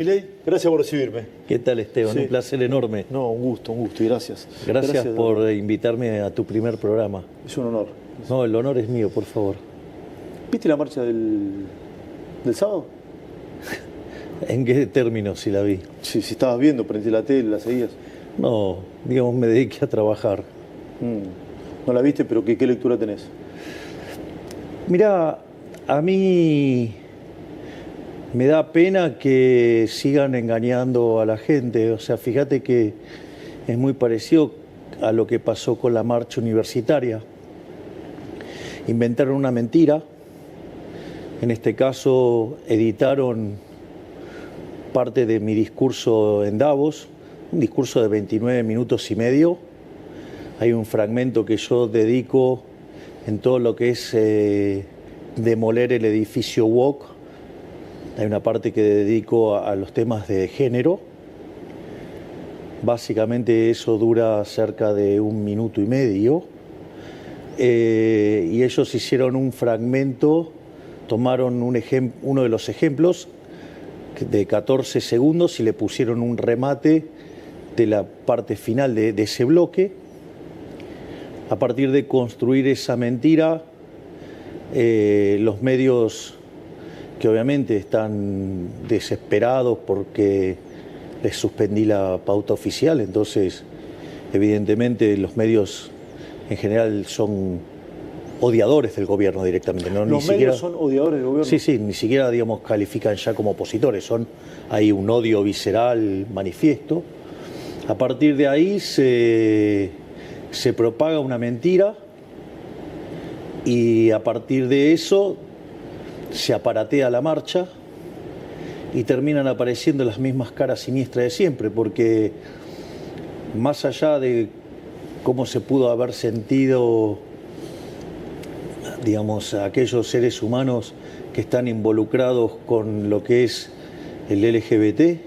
Milei, gracias por recibirme. ¿Qué tal, Esteban? Sí. Un placer enorme. No, un gusto y gracias. Gracias por invitarme a tu primer programa. Es un honor. No, el honor es mío, por favor. ¿Viste la marcha del sábado? ¿En qué términos si la vi? Sí, si estabas viendo, prendí la tele, la seguías. No, digamos, me dediqué a trabajar. No la viste, pero ¿qué lectura tenés? Mirá, a mí me da pena que sigan engañando a la gente. O sea, fíjate que es muy parecido a lo que pasó con la marcha universitaria. Inventaron una mentira. En este caso, editaron parte de mi discurso en Davos, un discurso de 29 minutos y medio. Hay un fragmento que yo dedico en todo lo que es demoler el edificio woke. Hay una parte que dedico a los temas de género. Básicamente eso dura cerca de 1 minuto y medio. Y ellos hicieron un fragmento, tomaron uno de los ejemplos de 14 segundos y le pusieron un remate de la parte final de ese bloque. A partir de construir esa mentira, los medios que obviamente están desesperados porque les suspendí la pauta oficial, entonces evidentemente los medios en general son odiadores del gobierno directamente. ¿No? ¿Los medios son odiadores del gobierno? Sí, ni siquiera, digamos, califican ya como opositores, hay un odio visceral manifiesto. A partir de ahí se propaga una mentira y a partir de eso se aparatea la marcha y terminan apareciendo las mismas caras siniestras de siempre, porque más allá de cómo se pudo haber sentido, digamos, aquellos seres humanos que están involucrados con lo que es el LGBT,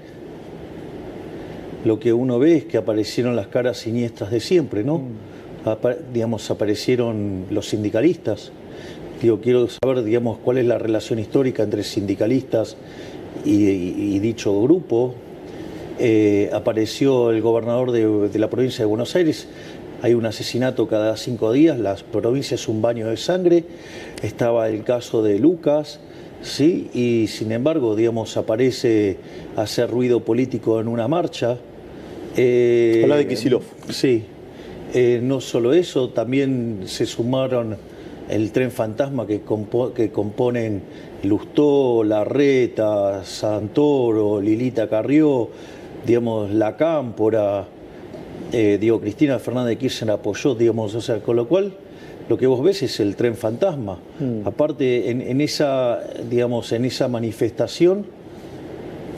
lo que uno ve es que aparecieron las caras siniestras de siempre, ¿no? Digamos, aparecieron los sindicalistas. Quiero saber, digamos, cuál es la relación histórica entre sindicalistas y dicho grupo. Apareció el gobernador de la provincia de Buenos Aires. Hay un asesinato cada 5 días, la provincia es un baño de sangre. Estaba el caso de Lucas, ¿sí? Y sin embargo, digamos, aparece a hacer ruido político en una marcha. Habla de Kicillof. Sí. No solo eso, también se sumaron el tren fantasma que componen Lustó, Larreta, Santoro, Lilita Carrió, digamos, La Cámpora, Cristina Fernández de Kirchner apoyó, digamos, o sea, con lo cual lo que vos ves es el tren fantasma. Aparte, en esa manifestación,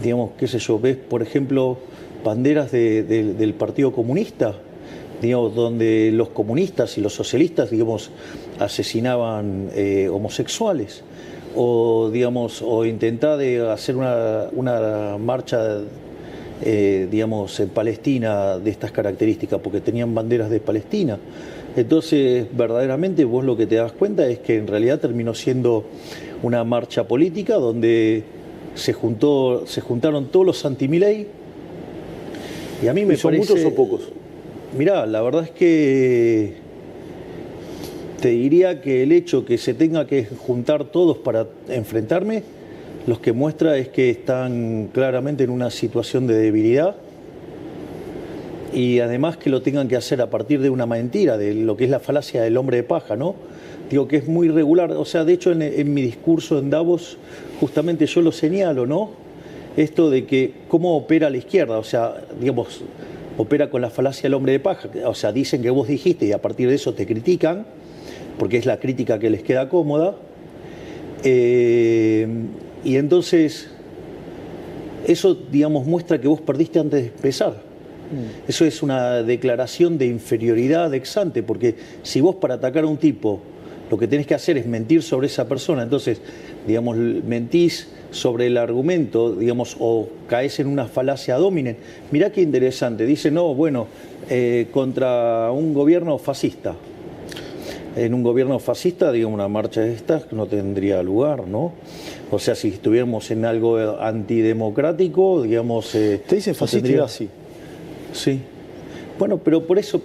digamos, qué sé yo, ves, por ejemplo, banderas del Partido Comunista, digamos, donde los comunistas y los socialistas, digamos, asesinaban homosexuales, o digamos, o intentaba de hacer una marcha, digamos, en Palestina de estas características, porque tenían banderas de Palestina. Entonces, verdaderamente vos lo que te das cuenta es que en realidad terminó siendo una marcha política donde se juntaron todos los anti-Milei, y a mí me ¿Y son parece, muchos o pocos? Mirá, la verdad es que te diría que el hecho que se tenga que juntar todos para enfrentarme, lo que muestra es que están claramente en una situación de debilidad y además que lo tengan que hacer a partir de una mentira, de lo que es la falacia del hombre de paja, ¿no? Digo que es muy regular, o sea, de hecho en mi discurso en Davos justamente yo lo señalo, ¿no? Esto de que cómo opera la izquierda, o sea, digamos, opera con la falacia del hombre de paja, o sea, dicen que vos dijiste y a partir de eso te critican, porque es la crítica que les queda cómoda, y entonces eso, digamos, muestra que vos perdiste antes de empezar. Eso es una declaración de inferioridad ex ante, porque si vos para atacar a un tipo lo que tenés que hacer es mentir sobre esa persona, entonces, digamos, mentís sobre el argumento, digamos, o caes en una falacia dominen. Mirá qué interesante, dice, no, bueno, contra un gobierno fascista. En un gobierno fascista, digamos, una marcha de estas no tendría lugar, ¿no? O sea, si estuviéramos en algo antidemocrático, digamos... Te dicen fascista y nazi. Sí. Bueno, pero por eso,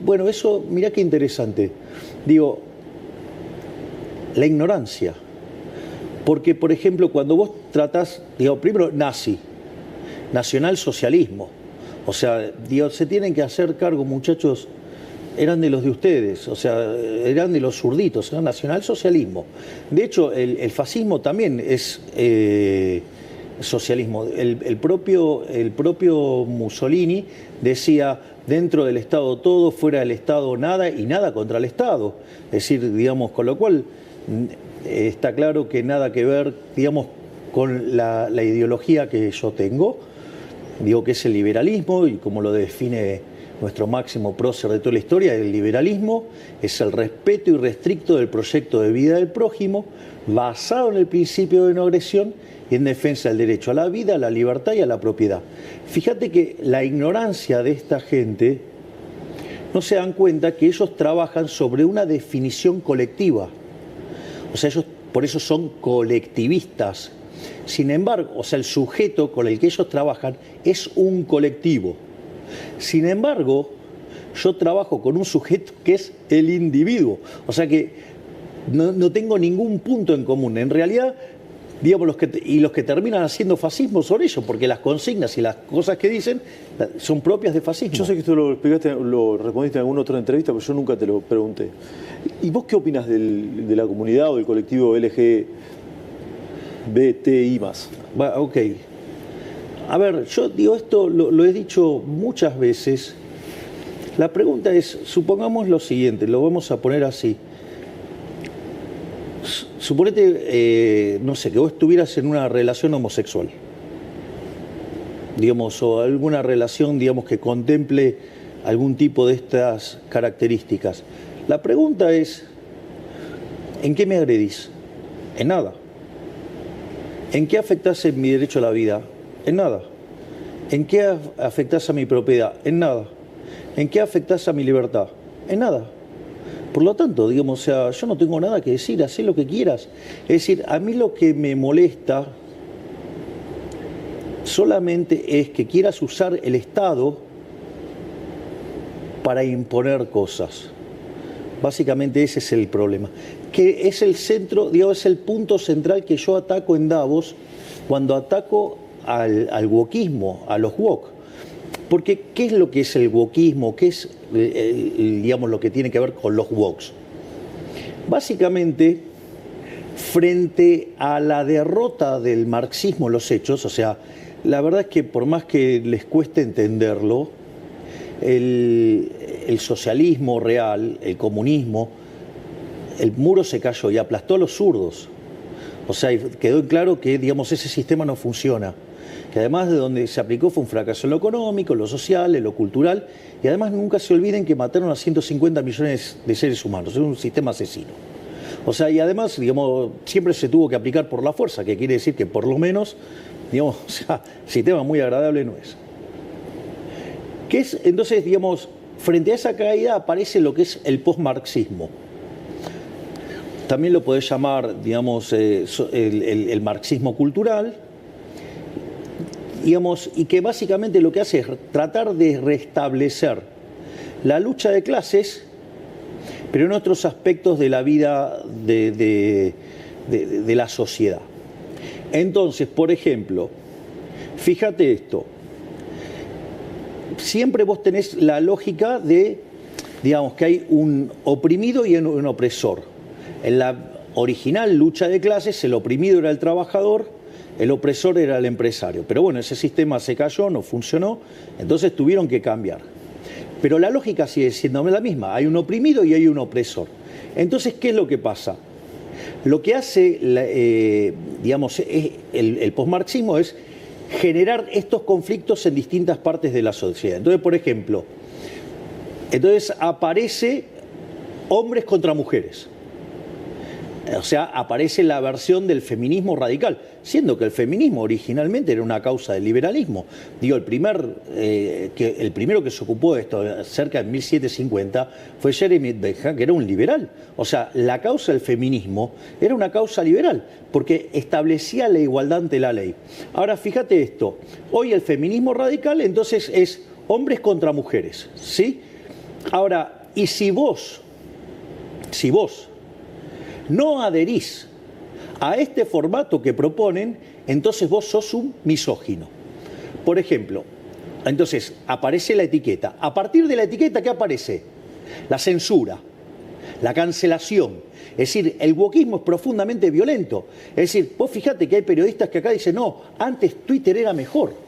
bueno, eso, mirá qué interesante. Digo, la ignorancia. Porque, por ejemplo, cuando vos tratás, digo, primero, nazi, nacionalsocialismo. O sea, digo, se tienen que hacer cargo, muchachos, eran de los de ustedes, o sea, eran de los zurditos, era nacionalsocialismo. De hecho, el fascismo también es socialismo. El propio Mussolini decía, dentro del Estado todo, fuera del Estado nada y nada contra el Estado. Es decir, digamos, con lo cual está claro que nada que ver, digamos, con la ideología que yo tengo, digo que es el liberalismo, y como lo define nuestro máximo prócer de toda la historia, el liberalismo es el respeto irrestricto del proyecto de vida del prójimo, basado en el principio de no agresión y en defensa del derecho a la vida, a la libertad y a la propiedad. Fíjate que la ignorancia de esta gente no se dan cuenta que ellos trabajan sobre una definición colectiva. O sea, ellos por eso son colectivistas. Sin embargo, o sea, el sujeto con el que ellos trabajan es un colectivo. Sin embargo, yo trabajo con un sujeto que es el individuo. O sea que no tengo ningún punto en común. En realidad, digamos, los que terminan haciendo fascismo son ellos, porque las consignas y las cosas que dicen son propias de fascismo. Yo sé que esto lo explicaste, lo respondiste en alguna otra entrevista, pero yo nunca te lo pregunté. ¿Y vos qué opinas de la comunidad o del colectivo LGBTI+? Ok. A ver, yo digo esto, lo he dicho muchas veces. La pregunta es, supongamos lo siguiente, lo vamos a poner así. Suponete, no sé, que vos estuvieras en una relación homosexual, digamos, o alguna relación, digamos, que contemple algún tipo de estas características. La pregunta es, ¿en qué me agredís? En nada. ¿En qué afectás en mi derecho a la vida? En nada. ¿En qué afectás a mi propiedad? En nada. ¿En qué afectás a mi libertad? En nada. Por lo tanto, digamos, o sea, yo no tengo nada que decir, hacé lo que quieras. Es decir, a mí lo que me molesta solamente es que quieras usar el Estado para imponer cosas. Básicamente ese es el problema. Que es el centro, digamos, es el punto central que yo ataco en Davos cuando ataco al wokismo, a los wok. Porque, ¿qué es lo que es el wokismo? ¿Qué es, digamos, lo que tiene que ver con los woks? Básicamente, frente a la derrota del marxismo en los hechos, o sea, la verdad es que por más que les cueste entenderlo, el socialismo real, el comunismo, el muro se cayó y aplastó a los zurdos. O sea, quedó claro que, digamos, ese sistema no funciona. Que además de donde se aplicó fue un fracaso en lo económico, en lo social, en lo cultural, y además nunca se olviden que mataron a 150 millones de seres humanos. Es un sistema asesino. O sea, y además, digamos, siempre se tuvo que aplicar por la fuerza, que quiere decir que por lo menos, digamos, o sea, sistema muy agradable no es. ¿Qué es? Entonces, digamos, frente a esa caída aparece lo que es el postmarxismo. También lo podés llamar, digamos, el marxismo cultural, digamos, y que básicamente lo que hace es tratar de restablecer la lucha de clases, pero en otros aspectos de la vida de la sociedad. Entonces, por ejemplo, fíjate esto, siempre vos tenés la lógica de, digamos, que hay un oprimido y un opresor. En la original lucha de clases, el oprimido era el trabajador, el opresor era el empresario. Pero bueno, ese sistema se cayó, no funcionó, entonces tuvieron que cambiar. Pero la lógica sigue siendo la misma, hay un oprimido y hay un opresor. Entonces, ¿qué es lo que pasa? Lo que hace, digamos, el posmarxismo es generar estos conflictos en distintas partes de la sociedad. Entonces, por ejemplo, aparece hombres contra mujeres. O sea, aparece la versión del feminismo radical, siendo que el feminismo originalmente era una causa del liberalismo. Digo, el primero que se ocupó de esto cerca de 1750 fue Jeremy Bentham, que era un liberal. O sea, la causa del feminismo era una causa liberal, porque establecía la igualdad ante la ley. Ahora, fíjate esto, hoy el feminismo radical entonces es hombres contra mujeres, ¿sí? Ahora, y si vos no adherís a este formato que proponen, entonces vos sos un misógino. Por ejemplo, entonces aparece la etiqueta. A partir de la etiqueta, ¿qué aparece? La censura, la cancelación. Es decir, el wokismo es profundamente violento. Es decir, vos fijate que hay periodistas que acá dicen, no, antes Twitter era mejor.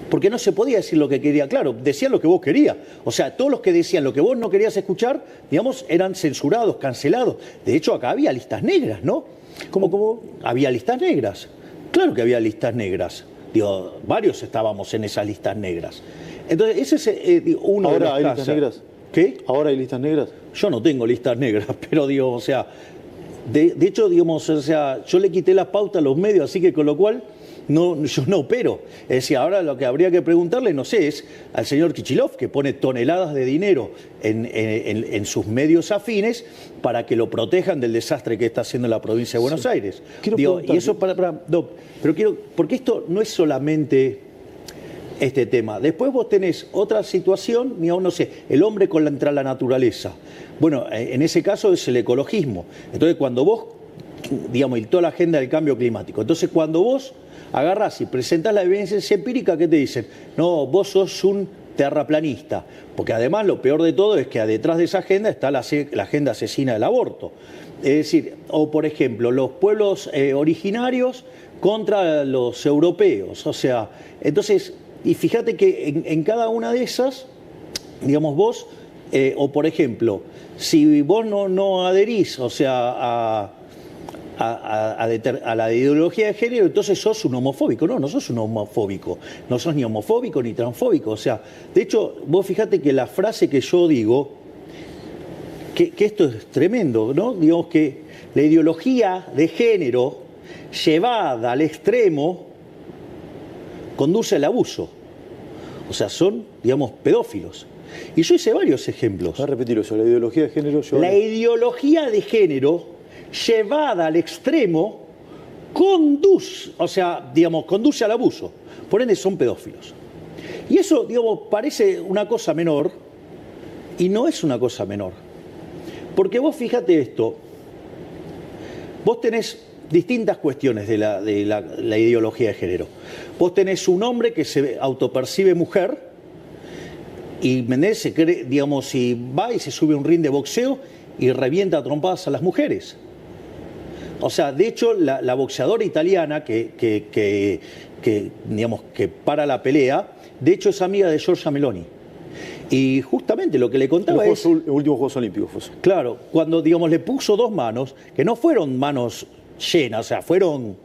Porque no se podía decir lo que quería. Claro, decían lo que vos querías. O sea, todos los que decían lo que vos no querías escuchar, digamos, eran censurados, cancelados. De hecho, acá había listas negras, ¿no? ¿Cómo? Había listas negras. Claro que había listas negras. Digo, varios estábamos en esas listas negras. Entonces, ese es uno de los casos. ¿Ahora hay listas negras? ¿Qué? ¿Ahora hay listas negras? Yo no tengo listas negras, pero digo, o sea, de hecho, digamos, o sea, yo le quité la pauta a los medios, así que con lo cual no, yo no opero. Es decir, ahora lo que habría que preguntarle, no sé, es al señor Kichilov, que pone toneladas de dinero en sus medios afines para que lo protejan del desastre que está haciendo la provincia de Buenos Aires. Digo, y eso pero quiero, porque esto no es solamente este tema. Después vos tenés otra situación, digamos, no sé, el hombre contra la naturaleza. Bueno, en ese caso es el ecologismo. Entonces, cuando vos, digamos, y toda la agenda del cambio climático. Entonces, cuando vos agarrás y presentás la evidencia empírica, ¿qué te dicen? No, vos sos un terraplanista. Porque además lo peor de todo es que detrás de esa agenda está la agenda asesina del aborto. Es decir, o por ejemplo, los pueblos originarios contra los europeos. O sea, entonces, y fíjate que en cada una de esas, digamos vos, o por ejemplo, si vos no adherís, o sea, a la ideología de género, entonces sos un homofóbico. No sos un homofóbico. No sos ni homofóbico ni transfóbico. O sea, de hecho, vos fíjate que la frase que yo digo, que esto es tremendo, ¿no? Digamos que la ideología de género llevada al extremo conduce al abuso. O sea, son, digamos, pedófilos. Y yo hice varios ejemplos. Voy a repetirlo eso, la ideología de género... La ideología de género llevada al extremo conduce, o sea, digamos, conduce al abuso. Por ende, son pedófilos. Y eso, digamos, parece una cosa menor, y no es una cosa menor. Porque vos fíjate esto, vos tenés distintas cuestiones de la ideología de género. Vos tenés un hombre que se autopercibe mujer y Menés se cree, digamos, y va y se sube a un ring de boxeo y revienta a trompadas a las mujeres. O sea, de hecho, la boxeadora italiana que digamos, que para la pelea, de hecho es amiga de Giorgia Meloni. Y justamente lo que le contaba es... Los últimos Juegos Olímpicos fue eso. Claro, cuando, digamos, le puso dos manos, que no fueron manos llenas, o sea, fueron...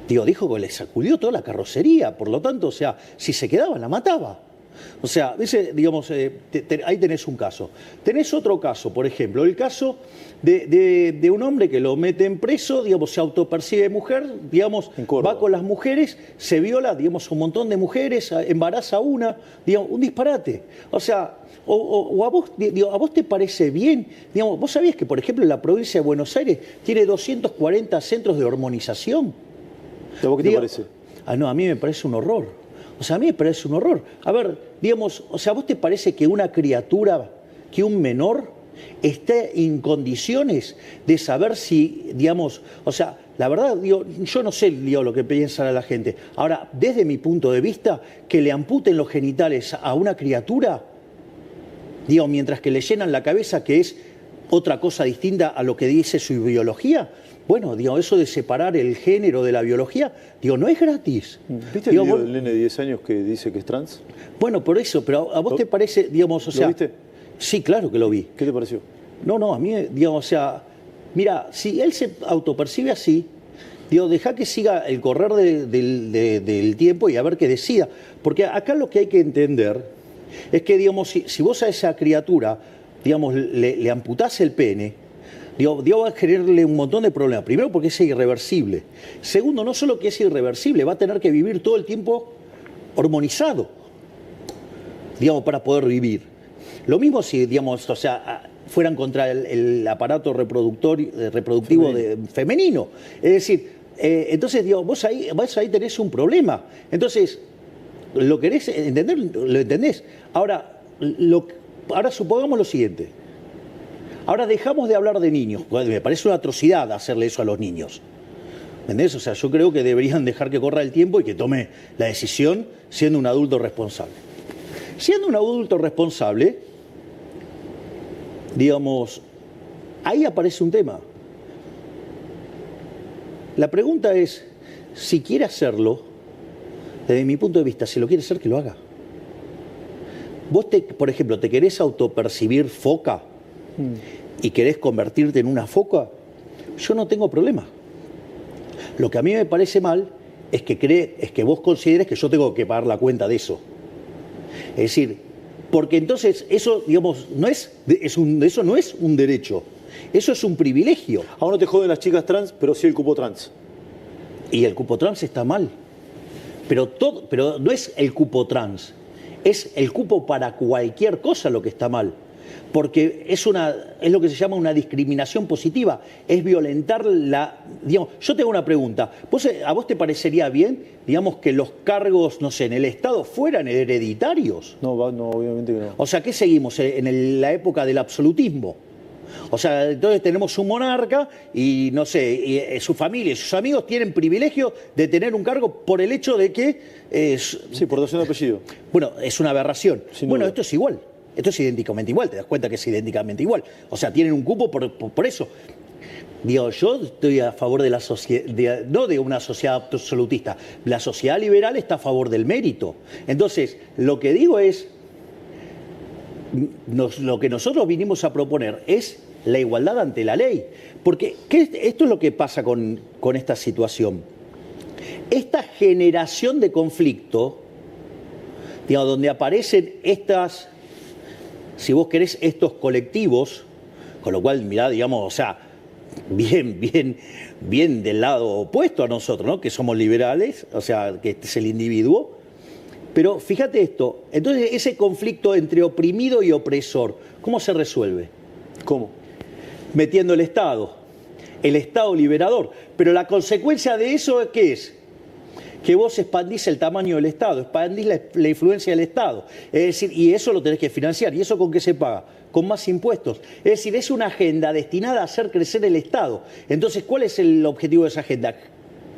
dijo que le sacudió toda la carrocería, por lo tanto, o sea, si se quedaba, la mataba. O sea, digamos, ahí tenés un caso. Tenés otro caso, por ejemplo, el caso de un hombre que lo meten preso, digamos, se autopercibe mujer, digamos, va con las mujeres, se viola, digamos, un montón de mujeres, embaraza una, digamos, un disparate. O sea, a vos te parece bien, digamos, vos sabías que, por ejemplo, la provincia de Buenos Aires tiene 240 centros de hormonización. ¿A vos qué te parece? No, a mí me parece un horror. O sea, a mí me parece un horror. A ver, digamos, o sea, ¿vos te parece que una criatura, que un menor, esté en condiciones de saber si, digamos, o sea, la verdad, digo, yo no sé, digo, lo que piensa la gente. Ahora, desde mi punto de vista, que le amputen los genitales a una criatura, digo, mientras que le llenan la cabeza, que es otra cosa distinta a lo que dice su biología, bueno, digo, eso de separar el género de la biología, digo, no es gratis. ¿Viste el video del nene de 10 años que dice que es trans? Bueno, por eso, pero ¿a vos te parece, digamos, o sea... ¿Lo viste? Sí, claro que lo vi. ¿Qué te pareció? No, a mí, digamos, o sea, mira, si él se autopercibe así, digo, deja que siga el correr del tiempo y a ver qué decida. Porque acá lo que hay que entender es que, digamos, si vos a esa criatura, digamos, le amputás el pene, va a generarle un montón de problemas. Primero porque es irreversible. Segundo, no solo que es irreversible, va a tener que vivir todo el tiempo hormonizado, para poder vivir. Lo mismo si, fueran contra el aparato reproductivo femenino. Es decir, entonces, vos ahí tenés un problema. Entonces, ¿lo querés entender? ¿Lo entendés? Ahora supongamos lo siguiente. Ahora dejamos de hablar de niños. Me parece una atrocidad hacerle eso a los niños. ¿Entendés? O sea, yo creo que deberían dejar que corra el tiempo y que tome la decisión siendo un adulto responsable. Siendo un adulto responsable, ahí aparece un tema. La pregunta es, si quiere hacerlo, desde mi punto de vista, si lo quiere hacer, que lo haga. Vos, por ejemplo, ¿te querés autopercibir foca y querés convertirte en una foca? Yo no tengo problema. Lo que a mí me parece mal es que vos consideres que yo tengo que pagar la cuenta de eso. Es decir, porque entonces eso, eso no es un derecho, eso es un privilegio. Ahora no te joden las chicas trans, pero sí el cupo trans. Y el cupo trans está mal. Pero no es el cupo trans, es el cupo para cualquier cosa lo que está mal. Porque es lo que se llama una discriminación positiva, es violentar yo te hago una pregunta, ¿a vos te parecería bien, que los cargos, no sé, en el Estado fueran hereditarios? No, obviamente que no. O sea, ¿qué seguimos en la época del absolutismo? O sea, entonces tenemos un monarca y, no sé, y su familia y sus amigos tienen privilegio de tener un cargo por el hecho de que... sí, por dotación de apellido. Bueno, es una aberración. Bueno, esto es igual. Esto es idénticamente igual, te das cuenta que es idénticamente igual. O sea, tienen un cupo por eso. Yo estoy a favor de la sociedad, no de una sociedad absolutista. La sociedad liberal está a favor del mérito. Entonces, lo que digo es, lo que nosotros vinimos a proponer es la igualdad ante la ley. Porque esto es lo que pasa con esta situación. Esta generación de conflicto, donde aparecen si vos querés, estos colectivos, con lo cual, mirá, bien del lado opuesto a nosotros, ¿no? Que somos liberales, o sea, que este es el individuo. Pero fíjate esto, entonces ese conflicto entre oprimido y opresor, ¿cómo se resuelve? ¿Cómo? Metiendo el Estado liberador. Pero la consecuencia de eso, ¿qué es? Que vos expandís el tamaño del Estado, expandís la influencia del Estado. Es decir, y eso lo tenés que financiar. ¿Y eso con qué se paga? Con más impuestos. Es decir, es una agenda destinada a hacer crecer el Estado. Entonces, ¿cuál es el objetivo de esa agenda?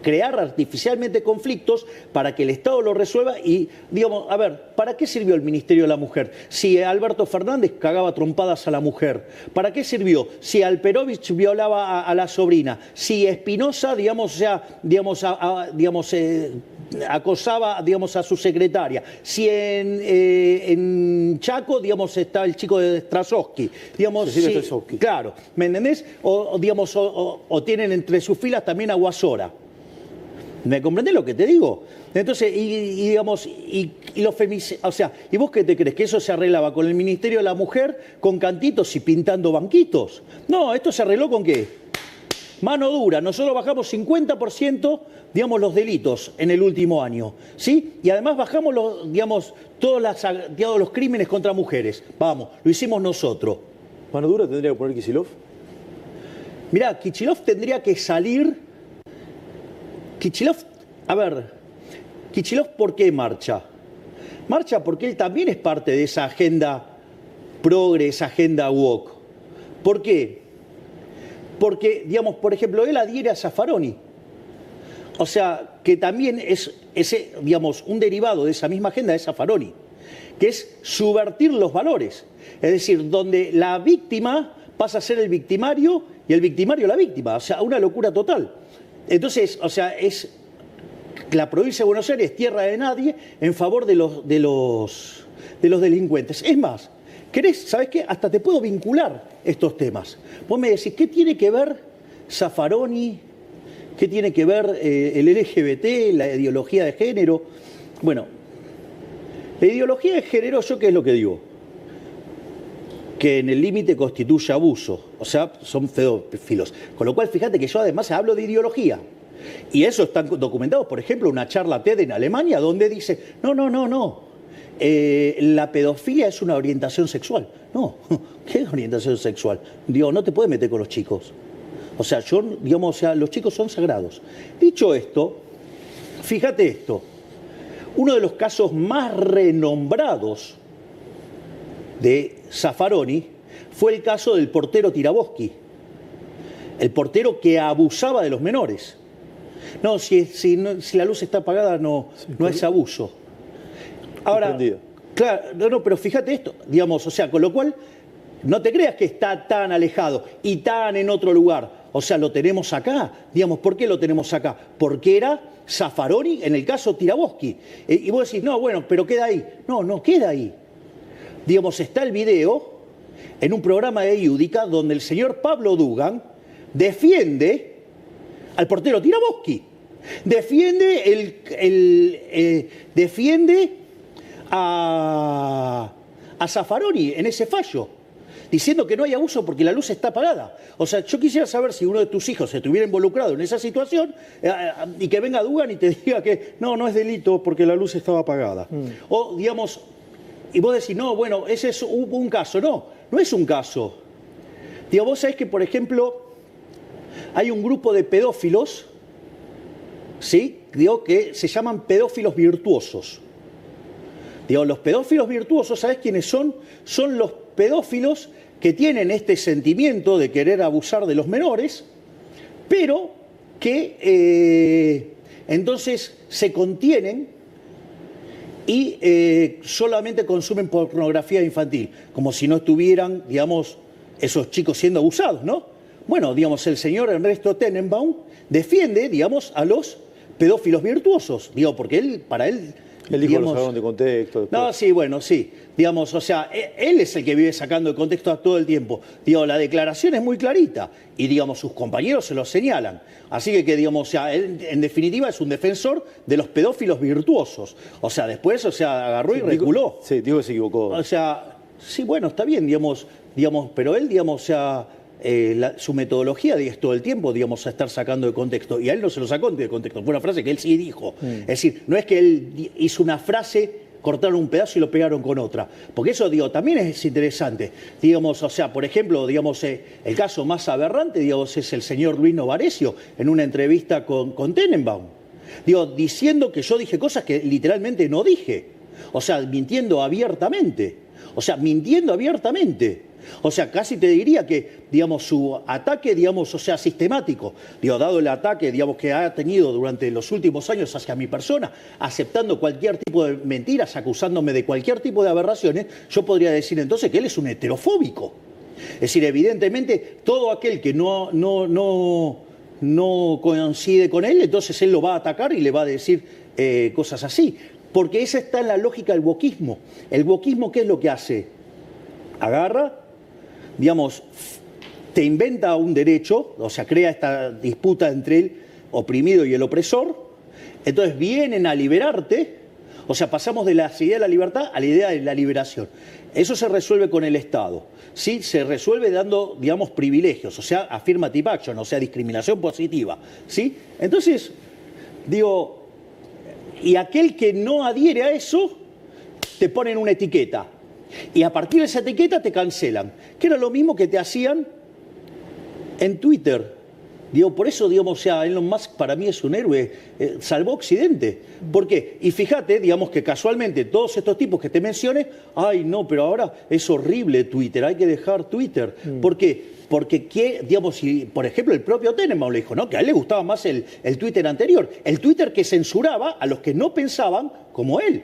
Crear artificialmente conflictos para que el Estado lo resuelva y, a ver, ¿para qué sirvió el Ministerio de la Mujer? Si Alberto Fernández cagaba trompadas a la mujer. ¿Para qué sirvió? Si Alperovich violaba a la sobrina. Si Espinosa, acosaba, a su secretaria. Si en Chaco, está el chico de Strasowski. Strasowski. Claro, ¿me entendés? O tienen entre sus filas también a Guasora. ¿Me comprendés lo que te digo? Entonces, y los femicidios, o sea, ¿y vos qué te crees? ¿Que eso se arreglaba con el Ministerio de la Mujer, con cantitos y pintando banquitos? No, ¿esto se arregló con qué? Mano dura. Nosotros bajamos 50%, los delitos en el último año, ¿sí? Y además bajamos todos los crímenes contra mujeres. Vamos, lo hicimos nosotros. ¿Mano dura tendría que poner Kicillof? Mirá, Kicillof tendría que salir... Kicillof, ¿por qué marcha? Marcha porque él también es parte de esa agenda progre, esa agenda woke. ¿Por qué? Porque, por ejemplo, él adhiere a Zaffaroni. O sea, que también es un derivado de esa misma agenda de Zaffaroni, que es subvertir los valores. Es decir, donde la víctima pasa a ser el victimario y el victimario la víctima. O sea, una locura total. Entonces, la provincia de Buenos Aires es tierra de nadie en favor de los delincuentes. Es más, ¿sabés qué? Hasta te puedo vincular estos temas. Vos me decís, ¿qué tiene que ver Zaffaroni? ¿Qué tiene que ver el LGBT, la ideología de género? Bueno, la ideología de género, ¿yo qué es lo que digo? que en el límite constituye abuso, o sea, son pedófilos. Con lo cual, fíjate que yo además hablo de ideología. Y eso está documentado, por ejemplo, una charla TED en Alemania donde dice, no, la pedofilia es una orientación sexual. No, ¿qué orientación sexual? Digo, no te puedes meter con los chicos. O sea, los chicos son sagrados. Dicho esto, fíjate esto, uno de los casos más renombrados de Zaffaroni fue el caso del portero Tiraboschi, el portero que abusaba de los menores. No, si la luz está apagada no es abuso. Ahora, claro, pero fíjate esto, digamos, o sea, con lo cual no te creas que está tan alejado y tan en otro lugar. O sea, lo tenemos acá. Digamos, ¿por qué lo tenemos acá? Porque era Zaffaroni en el caso Tiraboschi. Y vos decís, no, bueno, pero queda ahí. No queda ahí. Digamos, está el video en un programa de Iudica donde el señor Pablo Dugan defiende al portero Tiraboschi. Defiende a Zaffaroni en ese fallo, diciendo que no hay abuso porque la luz está apagada. O sea, yo quisiera saber si uno de tus hijos se estuviera involucrado en esa situación y que venga Dugan y te diga que no es delito porque la luz estaba apagada. O, digamos, y vos decís, no, bueno, ese es un caso. No es un caso. Digo, vos sabés que, por ejemplo, hay un grupo de pedófilos, ¿sí? Digo, que se llaman pedófilos virtuosos. Digo, los pedófilos virtuosos, ¿sabés quiénes son? Son los pedófilos que tienen este sentimiento de querer abusar de los menores, pero que entonces se contienen y solamente consumen pornografía infantil, como si no estuvieran, digamos, esos chicos siendo abusados, ¿no? Bueno, digamos, el señor Ernesto Tenenbaum defiende, digamos, a los pedófilos virtuosos, digo, porque para él... Él dijo, digamos, lo sacaron de contexto. Después. No, sí, bueno, sí. Digamos, o sea, él es el que vive sacando de contexto todo el tiempo. Digo, la declaración es muy clarita y, digamos, sus compañeros se lo señalan. Así que digamos, o sea, él en definitiva es un defensor de los pedófilos virtuosos. O sea, después, o sea, agarró y reculó. Sí, digo que se equivocó. O sea, sí, bueno, está bien, digamos, pero él, digamos, o sea... su metodología es todo el tiempo, digamos, a estar sacando de contexto. Y a él no se lo sacó de contexto. Fue una frase que él sí dijo. Es decir, no es que él hizo una frase, cortaron un pedazo y lo pegaron con otra. Porque eso, digo, también es interesante. Digamos, o sea, por ejemplo, digamos, el caso más aberrante, digamos, es el señor Luis Novarecio en una entrevista con Tenenbaum. Digo, diciendo que yo dije cosas que literalmente no dije. O sea, mintiendo abiertamente. O sea, casi te diría que, digamos, su ataque, digamos, o sea, sistemático, digo, dado el ataque, digamos, que ha tenido durante los últimos años hacia mi persona, aceptando cualquier tipo de mentiras, acusándome de cualquier tipo de aberraciones, yo podría decir entonces que él es un heterofóbico. Es decir, evidentemente, todo aquel que no coincide con él, entonces él lo va a atacar y le va a decir cosas así. Porque esa está en la lógica del wokismo. El wokismo, ¿qué es lo que hace? Agarra, digamos, te inventa un derecho, o sea, crea esta disputa entre el oprimido y el opresor, entonces vienen a liberarte, o sea, pasamos de la idea de la libertad a la idea de la liberación. Eso se resuelve con el Estado, ¿sí? Se resuelve dando, digamos, privilegios, o sea, affirmative action, o sea, discriminación positiva, ¿sí? Entonces, digo, y aquel que no adhiere a eso, te ponen una etiqueta. Y a partir de esa etiqueta te cancelan. Que era lo mismo que te hacían en Twitter. Digo, por eso, digamos, o sea, Elon Musk para mí es un héroe. Salvó Occidente. ¿Por qué? Y fíjate, digamos, que casualmente todos estos tipos que te mencioné, ay, no, pero ahora es horrible Twitter, hay que dejar Twitter. ¿Por qué? Porque, digamos, si, por ejemplo, el propio Tenenbaum le dijo, ¿no?, que a él le gustaba más el Twitter anterior. El Twitter que censuraba a los que no pensaban como él.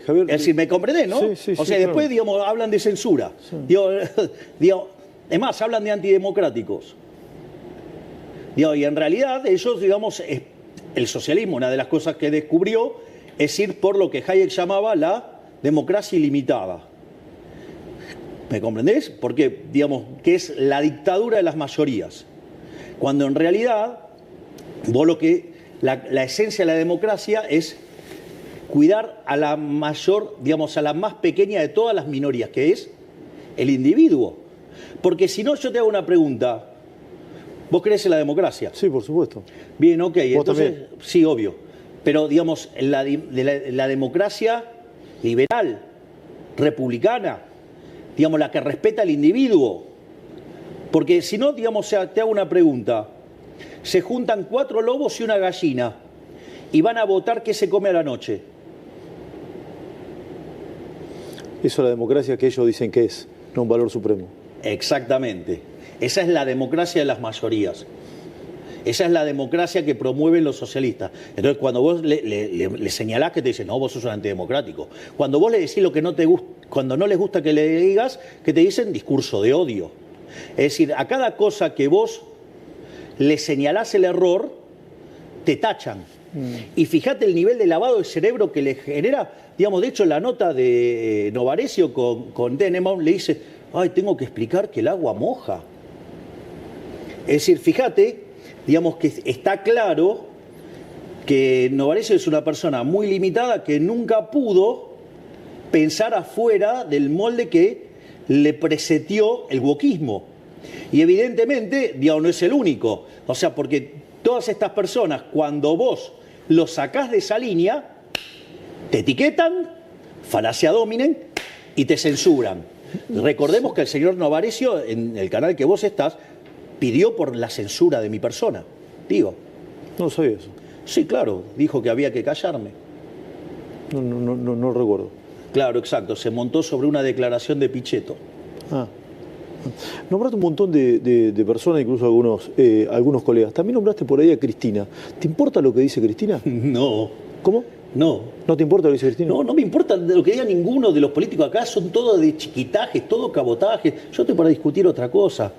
Javier, es decir, ¿me comprendés, no? Sí, o sea, después, claro, digamos, hablan de censura. Sí. Digo, es más, hablan de antidemocráticos. Digo, y en realidad ellos, digamos, el socialismo, una de las cosas que descubrió es ir por lo que Hayek llamaba la democracia ilimitada. ¿Me comprendés? Porque, digamos, que es la dictadura de las mayorías. Cuando en realidad, vos la esencia de la democracia es cuidar a la mayor, digamos, a la más pequeña de todas las minorías, que es el individuo. Porque si no, yo te hago una pregunta. ¿Vos crees en la democracia? Sí, por supuesto. Bien, ok. Entonces, también? sí, obvio. Pero, digamos, la democracia liberal, republicana, digamos, la que respeta al individuo. Porque si no, digamos, te hago una pregunta. Se juntan 4 lobos y una gallina y van a votar qué se come a la noche. Eso es la democracia que ellos dicen que es, no un valor supremo. Exactamente. Esa es la democracia de las mayorías. Esa es la democracia que promueven los socialistas. Entonces, cuando vos le señalás que te dicen, no, vos sos un antidemocrático. Cuando vos le decís lo que no te gusta, cuando no les gusta que le digas, que te dicen discurso de odio. Es decir, a cada cosa que vos le señalás el error, te tachan. Y fíjate el nivel de lavado de cerebro que le genera. Digamos, de hecho, la nota de Novarecio con Dennebaum le dice, ay, tengo que explicar que el agua moja. Es decir, fíjate, digamos que está claro que Novarecio es una persona muy limitada que nunca pudo pensar afuera del molde que le presetió el wokismo. Y evidentemente, digamos, no es el único. O sea, porque todas estas personas, cuando vos los sacás de esa línea, te etiquetan, falacia dominen y te censuran. Recordemos que el señor Novarecio, en el canal que vos estás, pidió por la censura de mi persona. Digo. No sabía eso. Sí, claro, dijo que había que callarme. No recuerdo. Claro, exacto, se montó sobre una declaración de Pichetto. Ah. Nombraste un montón de personas, incluso algunos colegas. También nombraste por ahí a Cristina. ¿Te importa lo que dice Cristina? No. ¿Cómo? No. ¿No te importa lo que dice Cristina? No, no me importa lo que diga ninguno de los políticos acá, son todos de chiquitajes, todo cabotaje. Yo estoy para discutir otra cosa.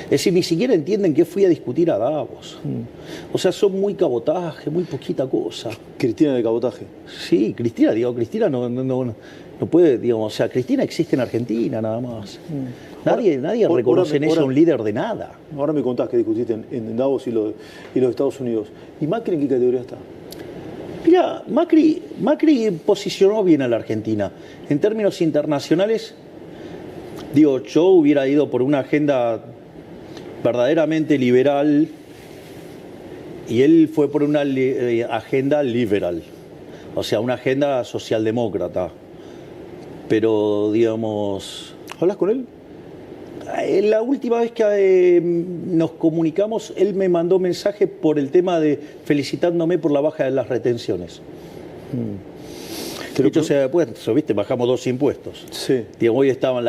Es decir, ni siquiera entienden que fui a discutir a Davos. O sea, son muy cabotaje, muy poquita cosa. Cristina de cabotaje. Sí, Cristina no puede, digamos, o sea, Cristina existe en Argentina nada más. Nadie reconoce en ella un líder de nada. Ahora me contás que discutiste en Davos y los Estados Unidos. ¿Y Macri en qué categoría está? Mira, Macri posicionó bien a la Argentina. En términos internacionales, digo, yo hubiera ido por una agenda verdaderamente liberal y él fue por una agenda liberal, o sea, una agenda socialdemócrata. Pero, digamos... ¿Hablas con él? La última vez que nos comunicamos, él me mandó mensaje por el tema de felicitándome por la baja de las retenciones. De hecho, ¿viste? Bajamos 2 impuestos. Sí. Digamos, hoy estaban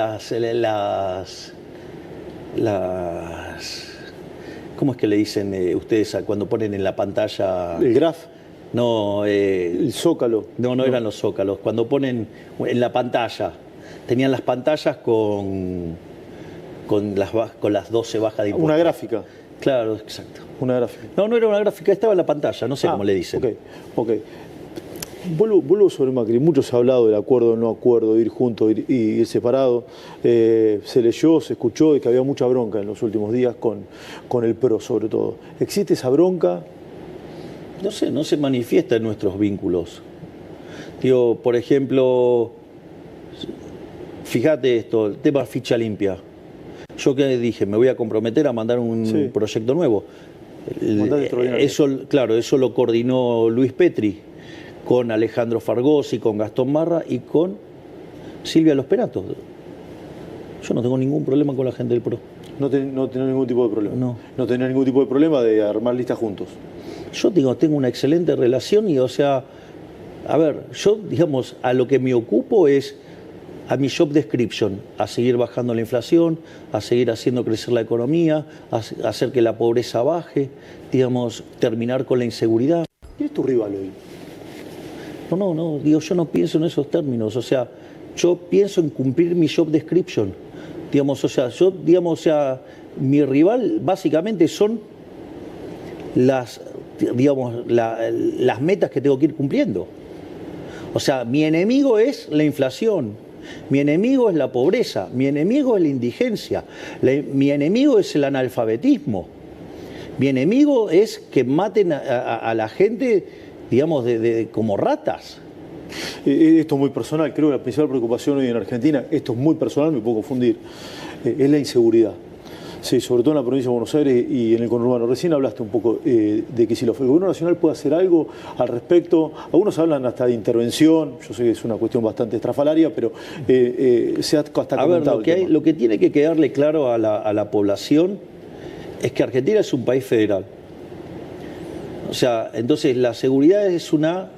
¿cómo es que le dicen ustedes cuando ponen en la pantalla? ¿El graph? No. ¿El zócalo? No eran los zócalos. Cuando ponen en la pantalla, tenían las pantallas con las 12 bajas de impuestos. Una gráfica. Claro, exacto. Una gráfica. No era una gráfica, estaba en la pantalla, no sé cómo le dicen. Ok. Vuelvo sobre Macri. Mucho se ha hablado del acuerdo, no acuerdo, de ir juntos y ir separado. Se leyó, se escuchó de que había mucha bronca en los últimos días con el PRO, sobre todo. ¿Existe esa bronca? No sé, no se manifiesta en nuestros vínculos. Digo, por ejemplo, fíjate esto, el tema ficha limpia. Yo que dije, me voy a comprometer a mandar un proyecto nuevo. Eso lo coordinó Luis Petri con Alejandro Fargosi, con Gastón Marra y con Silvia Los Peratos. Yo no tengo ningún problema con la gente del PRO. No tenés ningún tipo de problema. No tenés ningún tipo de problema de armar listas juntos. Yo tengo una excelente relación y, o sea, a ver, yo, digamos, a lo que me ocupo es a mi job description, a seguir bajando la inflación, a seguir haciendo crecer la economía, a hacer que la pobreza baje, digamos, terminar con la inseguridad. ¿Quién es tu rival hoy? No, digo, yo no pienso en esos términos, o sea, yo pienso en cumplir mi job description, digamos, o sea, mi rival básicamente son las metas que tengo que ir cumpliendo. O sea, mi enemigo es la inflación, mi enemigo es la pobreza, mi enemigo es la indigencia, mi enemigo es el analfabetismo, mi enemigo es que maten a la gente, digamos, como ratas. Esto es muy personal, creo que la principal preocupación hoy en Argentina, esto es muy personal, me puedo confundir, es la inseguridad. Sí, sobre todo en la provincia de Buenos Aires y en el conurbano. Recién hablaste un poco de Kicillof. ¿El gobierno nacional puede hacer algo al respecto? Algunos hablan hasta de intervención, yo sé que es una cuestión bastante estrafalaria, pero se ha hasta comentado. A ver, lo que tiene que quedarle claro a la población es que Argentina es un país federal. O sea, entonces la seguridad es una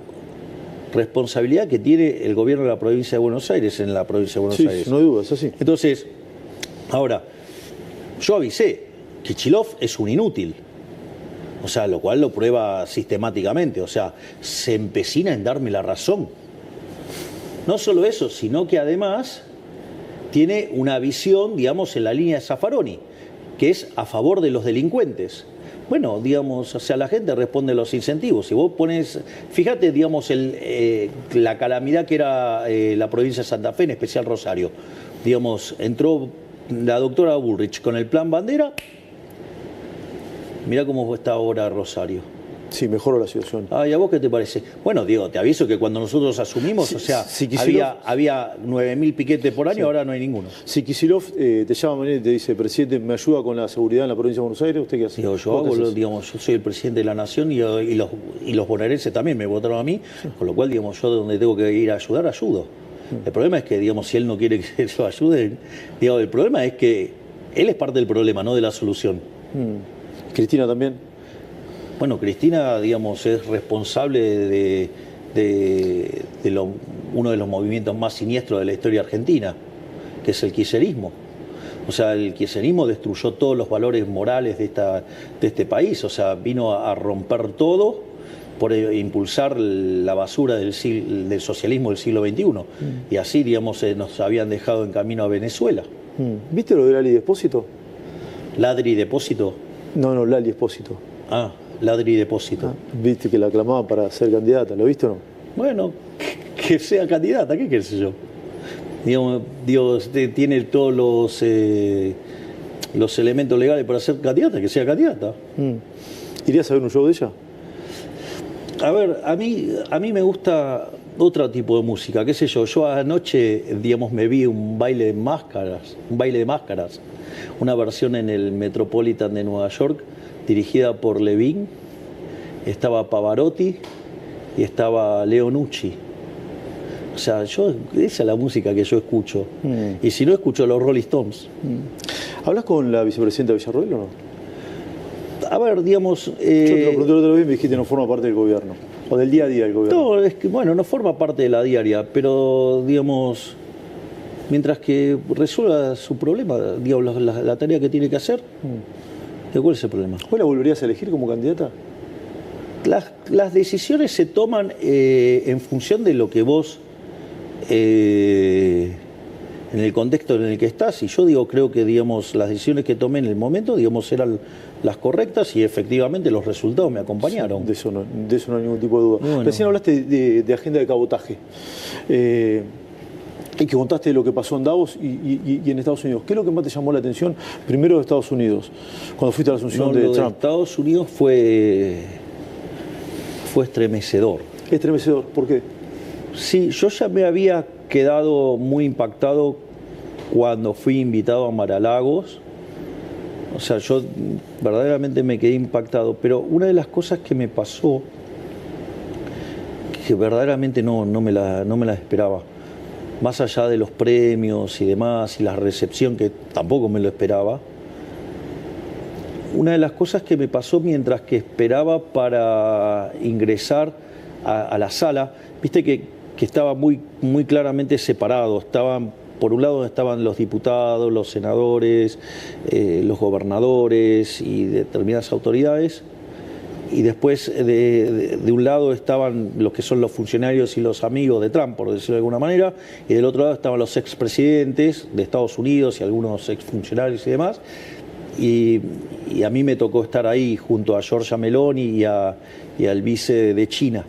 responsabilidad que tiene el gobierno de la provincia de Buenos Aires en la provincia de Buenos Aires. Sí, no hay duda, es así. Entonces, ahora, yo avisé, Kicillof es un inútil, o sea, lo cual lo prueba sistemáticamente, o sea, se empecina en darme la razón. No solo eso, sino que además tiene una visión, digamos, en la línea de Zaffaroni, que es a favor de los delincuentes. Bueno, digamos, o sea, la gente responde a los incentivos. Si vos pones, fíjate, digamos, la calamidad que era la provincia de Santa Fe, en especial Rosario. Digamos, entró la doctora Bullrich con el plan Bandera. Mirá cómo está ahora Rosario. Sí, mejoró la situación. ¿Y a vos qué te parece? Bueno, Diego, te aviso que cuando nosotros asumimos, o sea, había 9.000 piquetes por año, ahora no hay ninguno. Si Kicillof te llama mañana y te dice, presidente, ¿me ayuda con la seguridad en la provincia de Buenos Aires? ¿Usted qué hace? Digo, yo soy el presidente de la nación y los bonaerenses también me votaron a mí, con lo cual, digamos, yo de donde tengo que ir a ayudar, ayudo. El problema es que, digamos, si él no quiere que yo ayude, digamos, el problema es que él es parte del problema, no de la solución. ¿Cristina también? Bueno, Cristina, digamos, es responsable de uno de los movimientos más siniestros de la historia argentina, que es el kirchnerismo. O sea, el kirchnerismo destruyó todos los valores morales de este país, o sea, vino a romper todo por impulsar la basura del socialismo del siglo XXI. Y así, digamos, nos habían dejado en camino a Venezuela. ¿Viste lo de Lali Depósito? ¿Ladri Depósito? No, Lali Depósito. Ladri Depósito. Viste que la aclamaban para ser candidata, ¿lo viste o no? Bueno, que sea candidata, ¿qué sé yo? Digamos, tiene todos los elementos legales para ser candidata, que sea candidata. ¿Irías a ver un show de ella? A ver, a mí me gusta otro tipo de música, qué sé yo. Yo anoche, digamos, me vi un baile de máscaras, una versión en el Metropolitan de Nueva York, dirigida por Levin. Estaba Pavarotti y estaba Leo Nucci. O sea, esa es la música que yo escucho. Y si no, escucho los Rolling Stones. ¿Hablas con la vicepresidenta Villarroel o no? A ver, digamos... Yo te lo pregunté otra vez y me dijiste que no forma parte del gobierno. O del día a día del gobierno. No, es que, bueno, no forma parte de la diaria, pero, digamos, mientras que resuelva su problema, digamos, la tarea que tiene que hacer, ¿cuál es el problema? ¿Vos la volverías a elegir como candidata? Las decisiones se toman en función de lo que vos, en el contexto en el que estás, y yo creo que, digamos, las decisiones que tomé en el momento, digamos, eran las correctas y efectivamente los resultados me acompañaron. Sí, de eso no hay ningún tipo de duda. Bueno. Recién hablaste de agenda de cabotaje. Y que contaste de lo que pasó en Davos y en Estados Unidos. ¿Qué es lo que más te llamó la atención primero de Estados Unidos, cuando fuiste a la asunción de Trump? De Estados Unidos fue estremecedor. ¿Estremecedor? ¿Por qué? Sí, yo ya me había quedado muy impactado cuando fui invitado a Mar-a-Lagos. O sea, yo verdaderamente me quedé impactado, pero una de las cosas que me pasó, que verdaderamente no me la esperaba, más allá de los premios y demás, y la recepción que tampoco me lo esperaba, una de las cosas que me pasó mientras que esperaba para ingresar a la sala, viste que estaba muy claramente separado. Por un lado estaban los diputados, los senadores, los gobernadores y determinadas autoridades, y después de un lado estaban los que son los funcionarios y los amigos de Trump, por decirlo de alguna manera, y del otro lado estaban los expresidentes de Estados Unidos y algunos exfuncionarios y demás, y a mí me tocó estar ahí junto a Giorgia Meloni y al vice de China.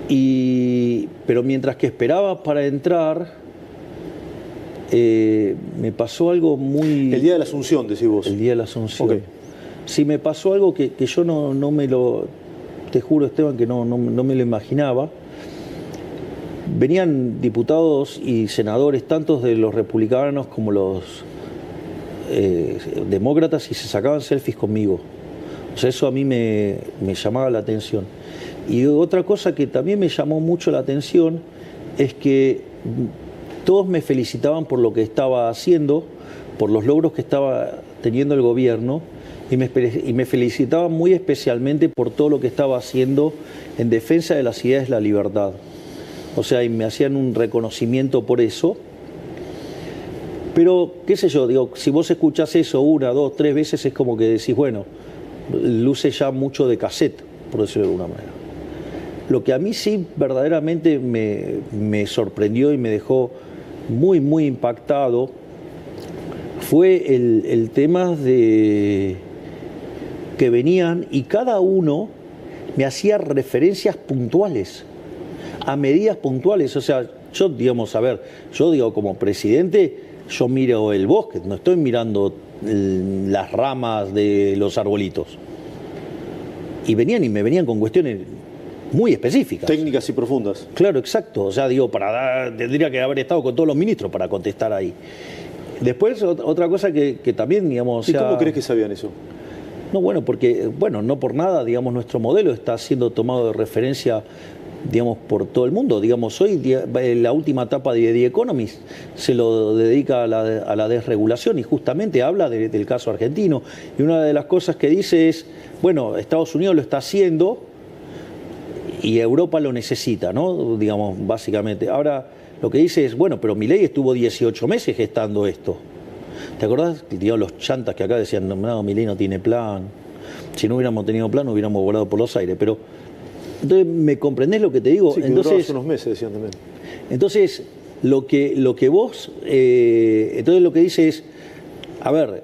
Pero mientras que esperaba para entrar, me pasó algo muy... El día de la Asunción, decís vos. El día de la Asunción. Okay. Sí, me pasó algo que yo no me lo... te juro, Esteban, que no me lo imaginaba. Venían diputados y senadores, tantos de los republicanos como los demócratas, y se sacaban selfies conmigo. O sea, eso a mí me llamaba la atención. Y otra cosa que también me llamó mucho la atención es que todos me felicitaban por lo que estaba haciendo, por los logros que estaba teniendo el gobierno, y me felicitaban muy especialmente por todo lo que estaba haciendo en defensa de las ideas de la libertad. O sea, y me hacían un reconocimiento por eso. Pero, qué sé yo, digo, si vos escuchás eso 1, 2, 3 veces, es como que decís, bueno, luce ya mucho de cassette, por decirlo de alguna manera. Lo que a mí sí verdaderamente me sorprendió y me dejó muy, muy impactado fue el tema de que venían y cada uno me hacía referencias puntuales, a medidas puntuales. O sea, yo, digamos, a ver, yo digo, como presidente, yo miro el bosque, no estoy mirando las ramas de los arbolitos. Y me venían con cuestiones muy específicas. Técnicas y profundas. Claro, exacto. O sea, digo, tendría que haber estado con todos los ministros para contestar ahí. Después, otra cosa que también, digamos... ¿Y cómo crees que sabían eso? No, bueno, porque, bueno, no por nada, digamos, nuestro modelo está siendo tomado de referencia, digamos, por todo el mundo. Digamos, hoy la última etapa de The Economist se lo dedica a la desregulación y justamente habla del caso argentino. Y una de las cosas que dice es, bueno, Estados Unidos lo está haciendo y Europa lo necesita, ¿no? Digamos, básicamente. Ahora, lo que dice es, bueno, pero Milei estuvo 18 meses gestando esto. ¿Te acordás? Digamos, los chantas que acá decían, no, Milei no tiene plan. Si no hubiéramos tenido plan, hubiéramos volado por los aires. Pero, entonces, ¿me comprendés lo que te digo? Sí, que entonces, unos meses, decían también. Entonces, lo que vos, entonces lo que dice es, a ver,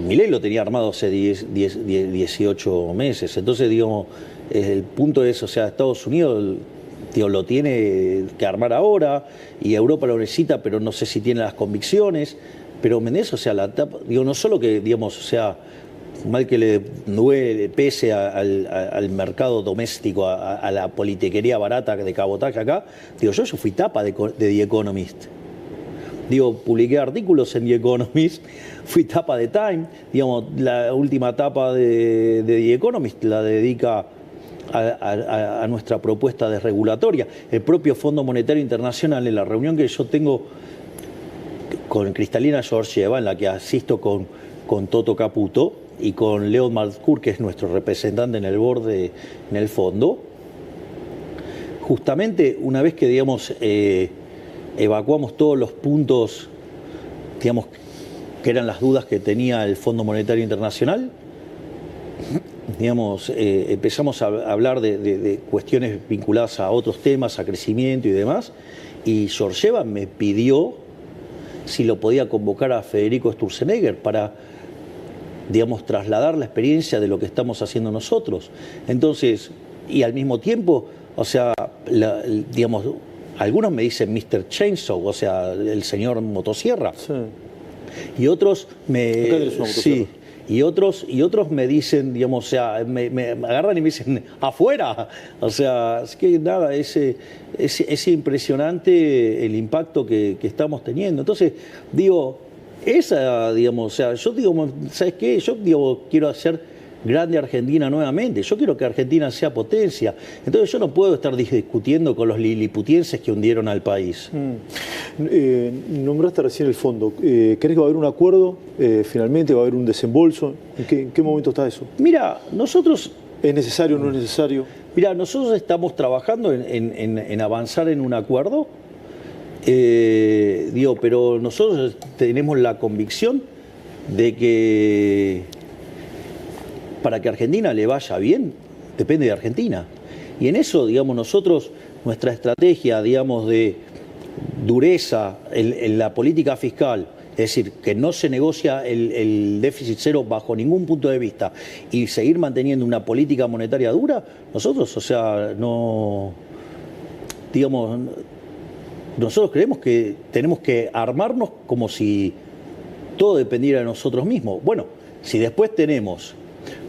Milei lo tenía armado hace 18 meses. Entonces, digamos, el punto es, o sea, Estados Unidos... lo tiene que armar ahora y Europa lo necesita, pero no sé si tiene las convicciones. Pero, ¿me entendés? O sea, no solo que, digamos, o sea, mal que le duele, pese al mercado doméstico, a la politiquería barata de cabotaje acá, digo, yo fui tapa de The Economist. Digo, publiqué artículos en The Economist, fui tapa de Time, digamos, la última tapa de The Economist la dedica a nuestra propuesta desregulatoria. El propio Fondo Monetario Internacional, en la reunión que yo tengo con Kristalina Georgieva, en la que asisto con Toto Caputo y con Leon Malcour, que es nuestro representante en el board en el fondo, justamente una vez que, digamos, evacuamos todos los puntos, digamos, que eran las dudas que tenía el Fondo Monetario Internacional, digamos, empezamos a hablar de cuestiones vinculadas a otros temas, a crecimiento y demás, y Georgieva me pidió si lo podía convocar a Federico Sturzenegger para, digamos, trasladar la experiencia de lo que estamos haciendo nosotros. Entonces, y al mismo tiempo, o sea, digamos, algunos me dicen Mr. Chainsaw, o sea, el señor motosierra. Sí. Y otros sí. Y otros me dicen, digamos, o sea, me agarran y me dicen, afuera. O sea, es que nada, es impresionante el impacto que estamos teniendo. Entonces, digo, digamos, o sea, yo digo, ¿sabes qué? Yo digo, quiero hacer grande Argentina nuevamente. Yo quiero que Argentina sea potencia. Entonces yo no puedo estar discutiendo con los liliputienses que hundieron al país. Nombraste recién el fondo. ¿Crees que va a haber un acuerdo? ¿Finalmente va a haber un desembolso? ¿En qué momento está eso? Mira, nosotros... ¿Es necesario o no es necesario? Mira, nosotros estamos trabajando en avanzar en un acuerdo. Pero nosotros tenemos la convicción de que para que Argentina le vaya bien, depende de Argentina. Y en eso, digamos, nosotros, nuestra estrategia, digamos, de dureza en la política fiscal, es decir, que no se negocia el déficit cero bajo ningún punto de vista y seguir manteniendo una política monetaria dura, nosotros, o sea, no, digamos, nosotros creemos que tenemos que armarnos como si todo dependiera de nosotros mismos. Bueno, si después tenemos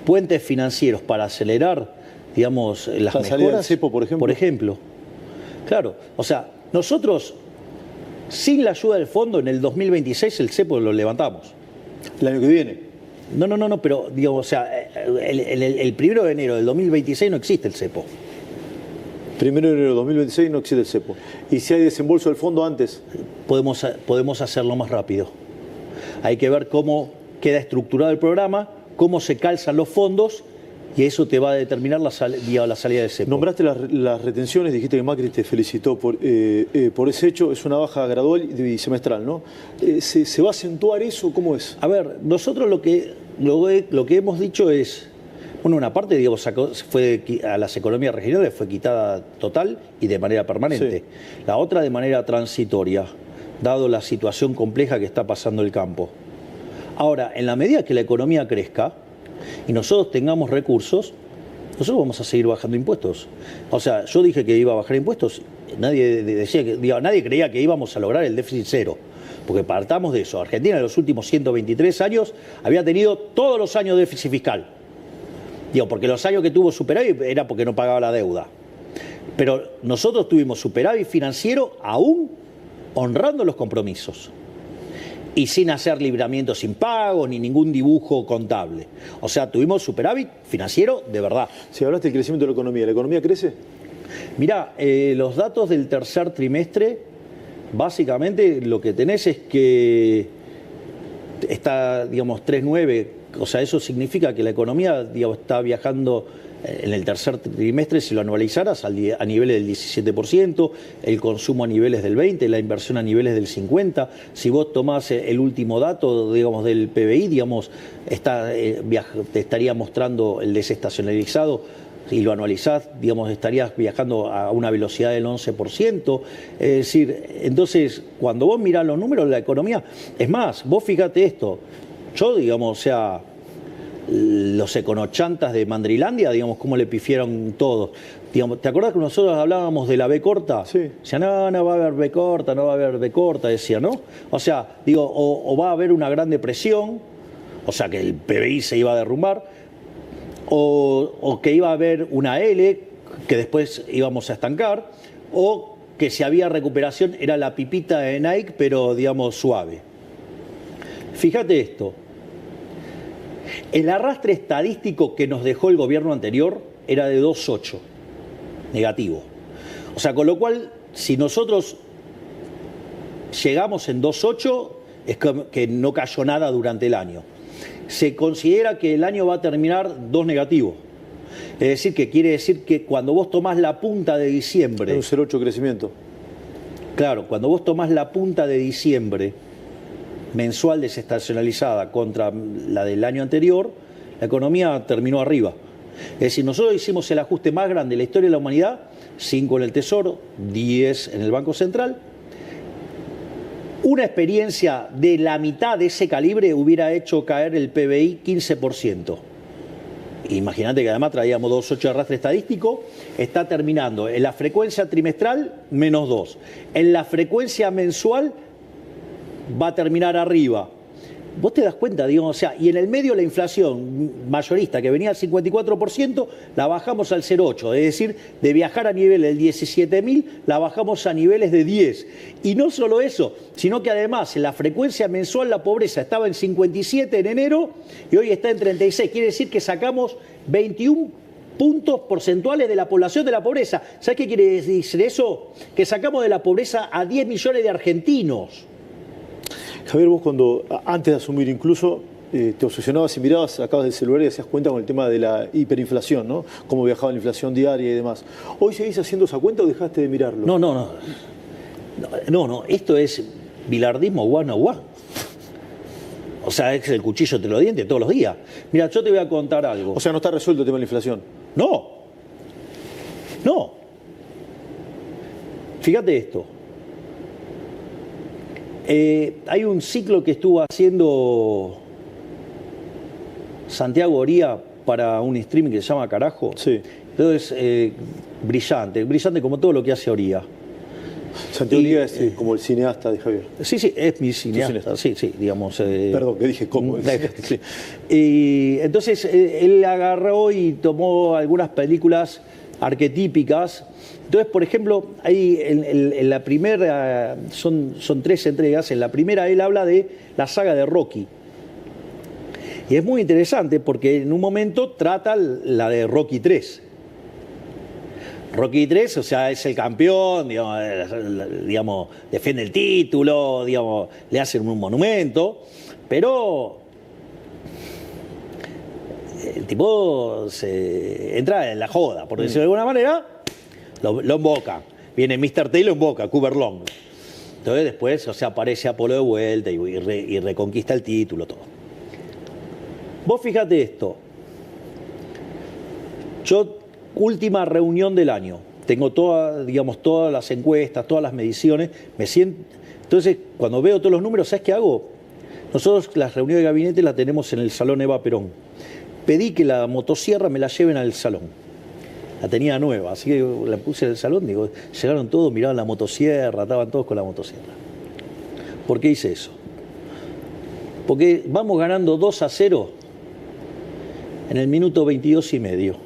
puentes financieros para acelerar digamos, las La salida del mejoras. cepo, por ejemplo. Claro, o sea, nosotros, sin la ayuda del fondo, en el 2026 el cepo lo levantamos. El año que viene. No, pero, digamos, o sea, el 1 de enero del 2026 no existe el cepo. 1 de enero de 2026 no existe el cepo. ¿Y si hay desembolso del fondo antes? Podemos hacerlo más rápido. Hay que ver cómo queda estructurado el programa, cómo se calzan los fondos, y eso te va a determinar la salida del cepo. Nombraste las retenciones, dijiste que Macri te felicitó por ese hecho. Es una baja gradual y semestral, ¿no? ¿Se va a acentuar eso? ¿Cómo es? A ver, nosotros lo que hemos dicho es, bueno, una parte, digamos, a las economías regionales fue quitada total y de manera permanente. Sí. La otra de manera transitoria, dado la situación compleja que está pasando el campo. Ahora, en la medida que la economía crezca y nosotros tengamos recursos, nosotros vamos a seguir bajando impuestos. O sea, yo dije que iba a bajar impuestos, nadie creía que íbamos a lograr el déficit cero, porque partamos de eso. Argentina en los últimos 123 años había tenido todos los años déficit fiscal. Porque los años que tuvo superávit era porque no pagaba la deuda. Pero nosotros tuvimos superávit financiero aún honrando los compromisos. Y sin hacer libramientos sin pago ni ningún dibujo contable. O sea, tuvimos superávit financiero de verdad. Si hablaste del crecimiento de ¿la economía crece? Mirá, los datos del tercer trimestre, básicamente lo que tenés es que está, digamos, 3,9. O sea, eso significa que la economía, digamos, está viajando en el tercer trimestre, si lo anualizaras, a niveles del 17%, el consumo a niveles del 20%, la inversión a niveles del 50%. Si vos tomás el último dato, digamos, del PBI, digamos, te estaría mostrando el desestacionalizado, y lo anualizás, digamos, estarías viajando a una velocidad del 11%. Es decir, entonces, cuando vos mirás los números de la economía, es más, vos fíjate esto, yo, digamos, o sea, los econochantas de Mandrilandia, digamos, cómo le pifiaron todos. Digamos, ¿te acordás que nosotros hablábamos de la B corta? Sí. Decían, no va a haber B corta, no va a haber B corta, decía, ¿no? O sea, digo, o va a haber una gran depresión, o sea, que el PBI se iba a derrumbar, o que iba a haber una L, que después íbamos a estancar, o que si había recuperación era la pipita de Nike, pero, digamos, suave. Fíjate esto. El arrastre estadístico que nos dejó el gobierno anterior era de 2,8, negativo. O sea, con lo cual, si nosotros llegamos en 2,8, es que no cayó nada durante el año. Se considera que el año va a terminar 2 negativo. Es decir, que quiere decir que cuando vos tomás la punta de diciembre... Un 0,8 crecimiento. Claro, cuando vos tomás la punta de diciembre mensual desestacionalizada contra la del año anterior, la economía terminó arriba. Es decir, nosotros hicimos el ajuste más grande de la historia de la humanidad, 5 en el Tesoro, 10 en el Banco Central. Una experiencia de la mitad de ese calibre hubiera hecho caer el PBI 15%. Imagínate que además traíamos 2,8 de arrastre estadístico, está terminando en la frecuencia trimestral -2. En la frecuencia mensual va a terminar arriba. Vos te das cuenta, digamos, o sea, y en el medio la inflación mayorista que venía al 54%, la bajamos al 0,8, es decir, de viajar a niveles del 17.000, la bajamos a niveles de 10. Y no solo eso, sino que además en la frecuencia mensual la pobreza estaba en 57 en enero y hoy está en 36. Quiere decir que sacamos 21 puntos porcentuales de la población de la pobreza. ¿Sabes qué quiere decir eso? Que sacamos de la pobreza a 10 millones de argentinos. Javier, vos antes de asumir incluso, te obsesionabas y mirabas, sacabas del celular y hacías cuenta con el tema de la hiperinflación, ¿no? Cómo viajaba la inflación diaria y demás. ¿Hoy seguís haciendo esa cuenta o dejaste de mirarlo? No, esto es bilardismo 101. O sea, es el cuchillo entre los dientes todos los días. Mira, yo te voy a contar algo. O sea, no está resuelto el tema de la inflación. No. Fíjate esto. Hay un ciclo que estuvo haciendo Santiago Oría para un streaming que se llama Carajo. Sí. Entonces, brillante como todo lo que hace Oría. Santiago Niega es como el cineasta de Javier. Sí, sí, es mi cineasta. Sí, sí, digamos. Perdón, que dije cómo. Sí. Y entonces él agarró y tomó algunas películas arquetípicas. Entonces, por ejemplo, ahí en la primera, son 3 entregas. En la primera él habla de la saga de Rocky. Y es muy interesante porque en un momento trata la de Rocky 3. Rocky 3, o sea, es el campeón, digamos, defiende el título, digamos, le hacen un monumento, pero el tipo se entra en la joda, por decirlo de alguna manera, lo emboca. Viene Mr. T y lo emboca, Cooper Long. Entonces después, o sea, aparece Apolo de vuelta y reconquista el título, todo. Vos fíjate esto. Yo, última reunión del año, tengo todas las encuestas, todas las mediciones, me siento. Entonces, cuando veo todos los números, ¿sabes qué hago? Nosotros las reuniones de gabinete las tenemos en el Salón Eva Perón. Pedí que la motosierra me la lleven al salón. La tenía nueva, así que la puse en el salón, digo, llegaron todos, miraban la motosierra, estaban todos con la motosierra. ¿Por qué hice eso? Porque vamos ganando 2-0 en el minuto 22 y medio.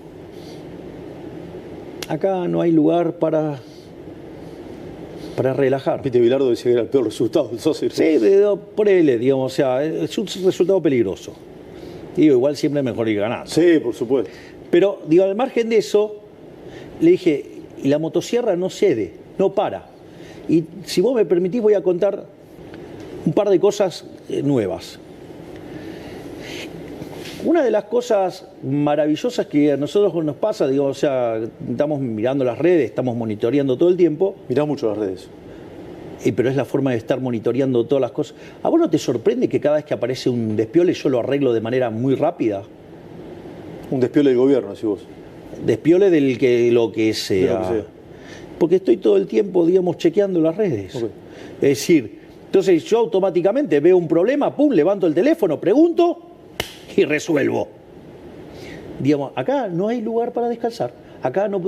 Acá no hay lugar para relajar. Viste, Bilardo decía que era el peor resultado del 2-0. Sí, por él, digamos, o sea, es un resultado peligroso. Digo, igual siempre es mejor ir ganando. Sí, por supuesto. Pero, digo, al margen de eso, le dije, y la motosierra no cede, no para. Y si vos me permitís, voy a contar un par de cosas nuevas. Una de las cosas maravillosas que a nosotros nos pasa, digo, o sea, estamos mirando las redes, estamos monitoreando todo el tiempo. Mirá mucho las redes. Pero es la forma de estar monitoreando todas las cosas. ¿A vos no te sorprende que cada vez que aparece un despiole yo lo arreglo de manera muy rápida? Un despiole del gobierno, decís vos. Despiole del que lo que sea. Porque estoy todo el tiempo, digamos, chequeando las redes. Okay. Es decir, entonces yo automáticamente veo un problema, pum, levanto el teléfono, pregunto y resuelvo. Digamos, acá no hay lugar para descansar. Acá no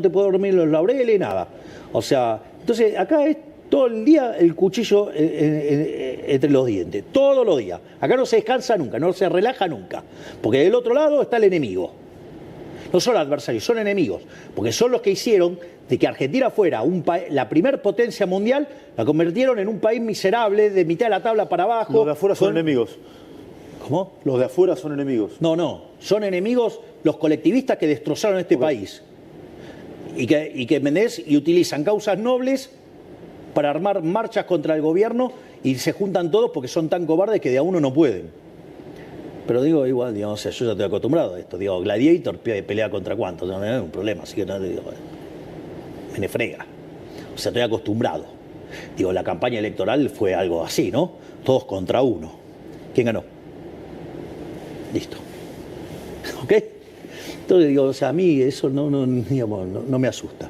te puedo dormir en los laureles, nada. O sea, entonces acá es todo el día el cuchillo entre los dientes. Todos los días. Acá no se descansa nunca, no se relaja nunca. Porque del otro lado está el enemigo. No son adversarios, son enemigos. Porque son los que hicieron de que Argentina fuera la primer potencia mundial, la convirtieron en un país miserable, de mitad de la tabla para abajo. Los de afuera son enemigos. ¿Cómo? Los de afuera son enemigos. No, son enemigos los colectivistas que destrozaron este país. Y que utilizan causas nobles para armar marchas contra el gobierno y se juntan todos porque son tan cobardes que de a uno no pueden. Pero digo, igual, digamos, o sea, yo ya estoy acostumbrado a esto. Digo, Gladiator pelea contra cuántos, no hay un problema, así que no digo, me frega. O sea, estoy acostumbrado. Digo, la campaña electoral fue algo así, ¿no? Todos contra uno. ¿Quién ganó? Listo. ¿Ok? Entonces digo, o sea, a mí eso no me asusta.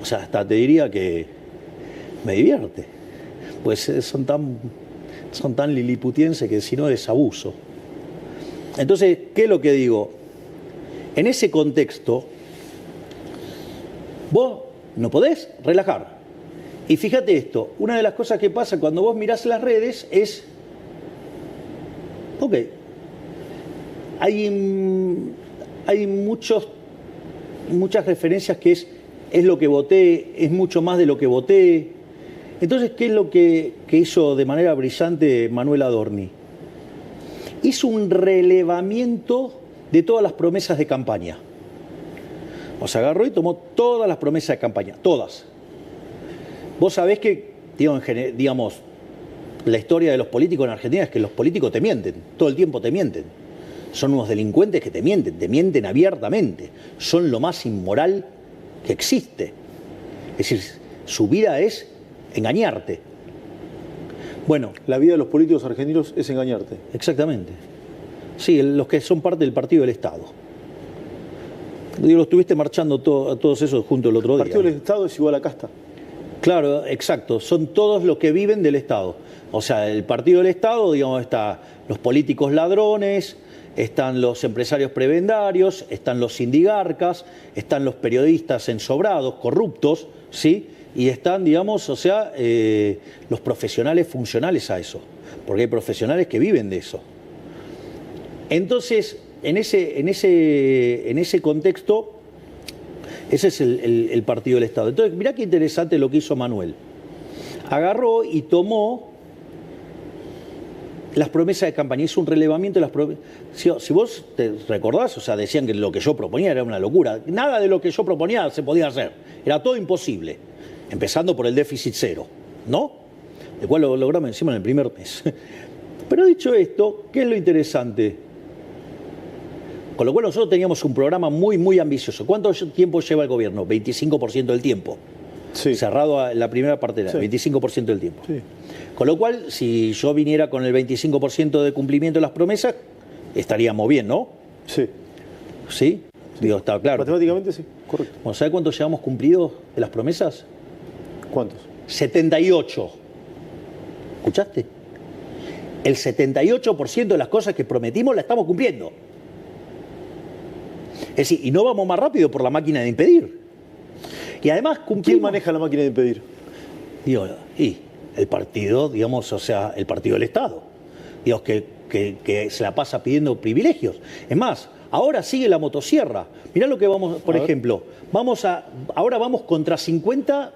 O sea, hasta te diría que me divierte. Pues son tan liliputienses que si no es abuso. Entonces, ¿qué es lo que digo? En ese contexto, vos no podés relajar. Y fíjate esto, una de las cosas que pasa cuando vos mirás las redes es, ok, hay muchas referencias que es lo que voté, es mucho más de lo que voté. Entonces, ¿qué es lo que hizo de manera brillante Manuel Adorni? Hizo un relevamiento de todas las promesas de campaña. O sea, agarró y tomó todas las promesas de campaña, todas. Vos sabés que, digamos, la historia de los políticos en Argentina es que los políticos te mienten, todo el tiempo te mienten. Son unos delincuentes que te mienten abiertamente. Son lo más inmoral que existe. Es decir, su vida es engañarte. Bueno, la vida de los políticos argentinos es engañarte. Exactamente. Sí, los que son parte del partido del Estado. Digo, lo estuviste marchando todos esos juntos el otro día. El partido del Estado es igual a casta. Claro, exacto. Son todos los que viven del Estado. O sea, el partido del Estado, digamos, está los políticos ladrones, están los empresarios prebendarios, están los sindigarcas, están los periodistas ensobrados, corruptos, ¿sí? y están, digamos, o sea, los profesionales funcionales a eso, porque hay profesionales que viven de eso. Entonces, en ese contexto, ese es el partido del Estado. Entonces, mirá qué interesante lo que hizo Manuel. Agarró y tomó las promesas de campaña, hizo un relevamiento de las promesas. Si vos te recordás, o sea, decían que lo que yo proponía era una locura. Nada de lo que yo proponía se podía hacer. Era todo imposible. Empezando por el déficit cero, ¿no? El cual lo logramos encima en el primer mes. Pero dicho esto, ¿qué es lo interesante? Con lo cual nosotros teníamos un programa muy, muy ambicioso. ¿Cuánto tiempo lleva el gobierno? 25% del tiempo. Sí. Cerrado a la primera parte, Sí. 25% del tiempo. Sí. Con lo cual, si yo viniera con el 25% de cumplimiento de las promesas, estaríamos bien, ¿no? Sí. ¿Sí? Digo, está claro. Matemáticamente sí, correcto. Bueno, ¿sabe cuántos llevamos cumplidos de las promesas? ¿Cuántos? 78. ¿Escuchaste? El 78% de las cosas que prometimos las estamos cumpliendo. Es decir, y no vamos más rápido por la máquina de impedir. Y además cumplimos... ¿Quién maneja la máquina de impedir? Digo, y el partido, digamos, o sea, el partido del Estado. Digamos, que se la pasa pidiendo privilegios. Es más, ahora sigue la motosierra. Mirá lo que vamos, por ejemplo, ahora vamos contra 50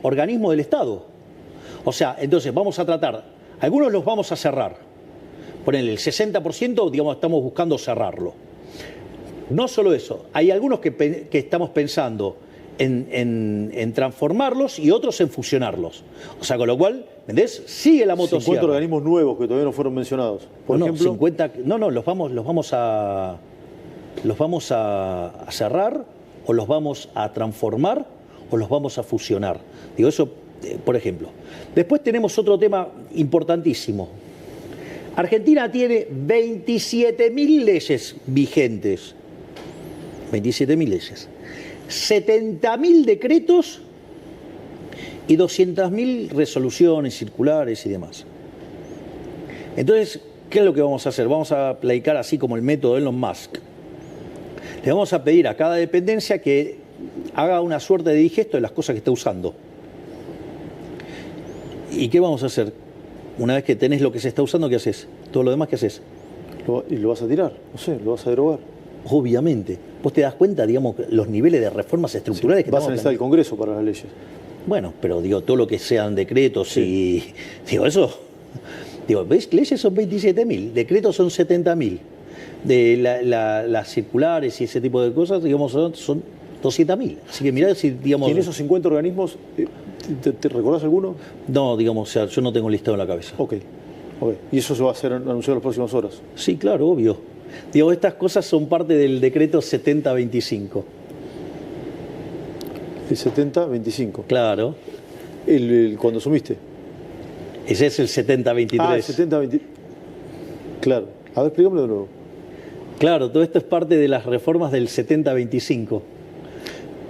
organismos del Estado. O sea, entonces vamos a tratar, algunos los vamos a cerrar. Ponele el 60%, digamos, estamos buscando cerrarlo. No solo eso, hay algunos que estamos pensando en transformarlos y otros en fusionarlos. O sea, con lo cual, ¿entendés? Sigue la motosierra. 50 organismos nuevos que todavía no fueron mencionados. Por ejemplo, 50, los vamos a cerrar, o los vamos a transformar, o los vamos a fusionar. Digo, eso, por ejemplo. Después tenemos otro tema importantísimo. Argentina tiene 27.000 leyes vigentes. 27.000 leyes. 70.000 decretos y 200.000 resoluciones circulares y demás. Entonces, ¿qué es lo que vamos a hacer? Vamos a aplicar así como el método de Elon Musk. Le vamos a pedir a cada dependencia que haga una suerte de digesto de las cosas que está usando. ¿Y qué vamos a hacer? Una vez que tenés lo que se está usando, ¿qué haces? Todo lo demás, ¿qué haces? y lo vas a tirar, no sé, lo vas a derogar. Obviamente. Vos te das cuenta, digamos, los niveles de reformas estructurales que vas a estamos necesitar el Congreso para las leyes. Bueno, pero digo, todo lo que sean decretos y... Digo, eso... Digo, ¿ves? Leyes son 27.000, decretos son 70.000. De las circulares y ese tipo de cosas, digamos, son 200.000. Así que mirá si, digamos... ¿Y en esos 50 organismos, te recordás alguno? No, digamos, o sea, yo no tengo listado en la cabeza. Ok. ¿Y eso se va a ser anunciado en las próximas horas? Sí, claro, obvio. Digo, estas cosas son parte del decreto 7025. El 7025. Claro. Cuando asumiste. Ese es el 7023. Ah, el 7023. Claro. A ver, explícamelo de nuevo. Claro, todo esto es parte de las reformas del 7025.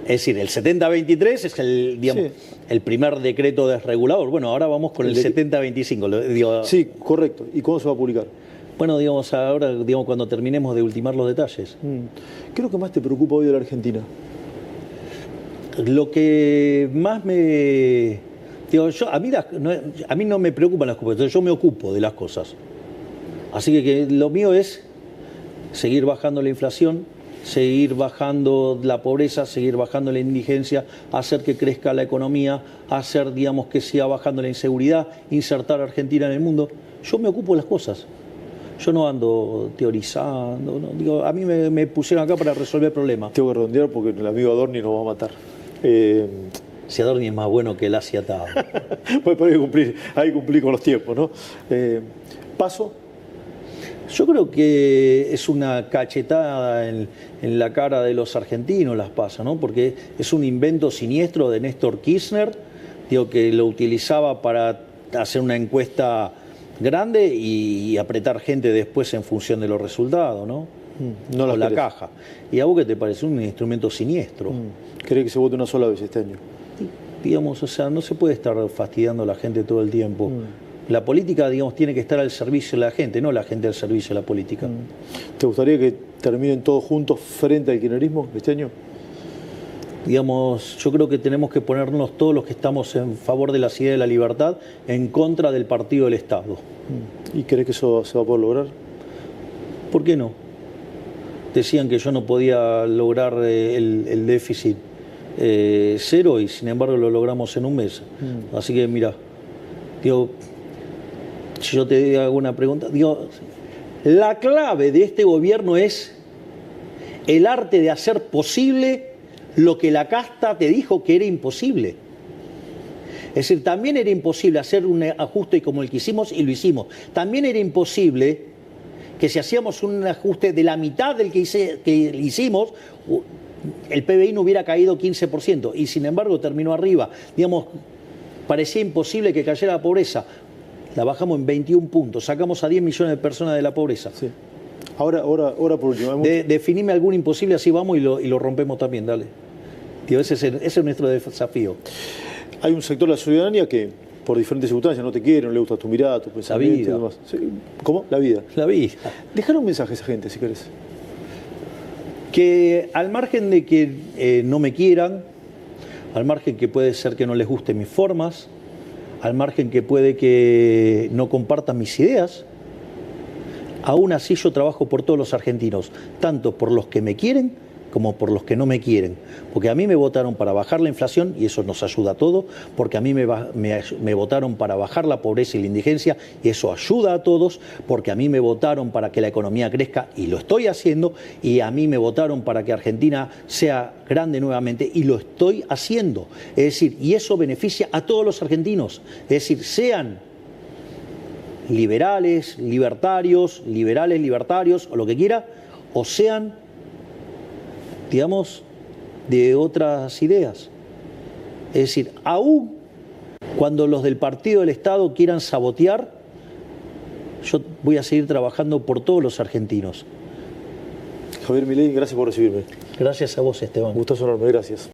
Es decir, el 7023 es el, digamos, el primer decreto desregulador. Bueno, ahora vamos con el 7025. Digo, sí, correcto. ¿Y cuándo se va a publicar? Bueno, digamos, ahora, digamos, cuando terminemos de ultimar los detalles. ¿Qué es lo que más te preocupa hoy de la Argentina? Lo que más me... Digo, a mí no me preocupan las cosas, yo me ocupo de las cosas. Así que lo mío es seguir bajando la inflación, seguir bajando la pobreza, seguir bajando la indigencia, hacer que crezca la economía, hacer, digamos, que siga bajando la inseguridad, insertar a Argentina en el mundo. Yo me ocupo de las cosas. Yo no ando teorizando, no. Digo, a mí me pusieron acá para resolver problemas. Tengo que redondear porque el amigo Adorni nos va a matar. Si Adorni es más bueno que el Asia atado. Pues hay que cumplir con los tiempos, ¿no? ¿Paso? Yo creo que es una cachetada en la cara de los argentinos las PASO, ¿no? Porque es un invento siniestro de Néstor Kirchner, digo, que lo utilizaba para hacer una encuesta grande y apretar gente después en función de los resultados, ¿no? No la caja. ¿Y a vos qué te parece? Un instrumento siniestro. ¿Querés que se vote una sola vez este año? Digamos, o sea, no se puede estar fastidiando a la gente todo el tiempo. La política, digamos, tiene que estar al servicio de la gente, no la gente al servicio de la política. ¿Te gustaría que terminen todos juntos frente al kirchnerismo este año? Digamos, yo creo que tenemos que ponernos todos los que estamos en favor de la idea de la libertad en contra del partido del Estado. ¿Y crees que eso se va a poder lograr? ¿Por qué no? Decían que yo no podía lograr el déficit cero y sin embargo lo logramos en un mes. Así que mira, digo, si yo te hago una pregunta, digo, la clave de este gobierno es el arte de hacer posible lo que la casta te dijo que era imposible. Es decir, también era imposible hacer un ajuste como el que hicimos y lo hicimos. También era imposible que si hacíamos un ajuste de la mitad del que hicimos, el PBI no hubiera caído 15%. Y sin embargo terminó arriba. Digamos, parecía imposible que cayera la pobreza. La bajamos en 21 puntos. Sacamos a 10 millones de personas de la pobreza. Sí. Ahora por último. Definime algún imposible, así vamos y lo rompemos también, dale. Tío, ese es nuestro desafío. Hay un sector de la ciudadanía que, por diferentes circunstancias, no te quiere, no le gusta tu mirada, tu pensamiento y demás. Sí. ¿Cómo? La vida. La vida. Dejar un mensaje a esa gente, si querés. Que al margen de que no me quieran, al margen que puede ser que no les gusten mis formas, al margen que puede que no compartan mis ideas, aún así yo trabajo por todos los argentinos, tanto por los que me quieren como por los que no me quieren. Porque a mí me votaron para bajar la inflación y eso nos ayuda a todos, porque a mí me votaron para bajar la pobreza y la indigencia y eso ayuda a todos, porque a mí me votaron para que la economía crezca y lo estoy haciendo, y a mí me votaron para que Argentina sea grande nuevamente y lo estoy haciendo. Es decir, y eso beneficia a todos los argentinos. Es decir, sean liberales, libertarios, o lo que quiera, o sean, digamos, de otras ideas. Es decir, aún cuando los del partido del Estado quieran sabotear, yo voy a seguir trabajando por todos los argentinos. Javier Milei, gracias por recibirme. Gracias a vos, Esteban. Gustazo enorme, gracias.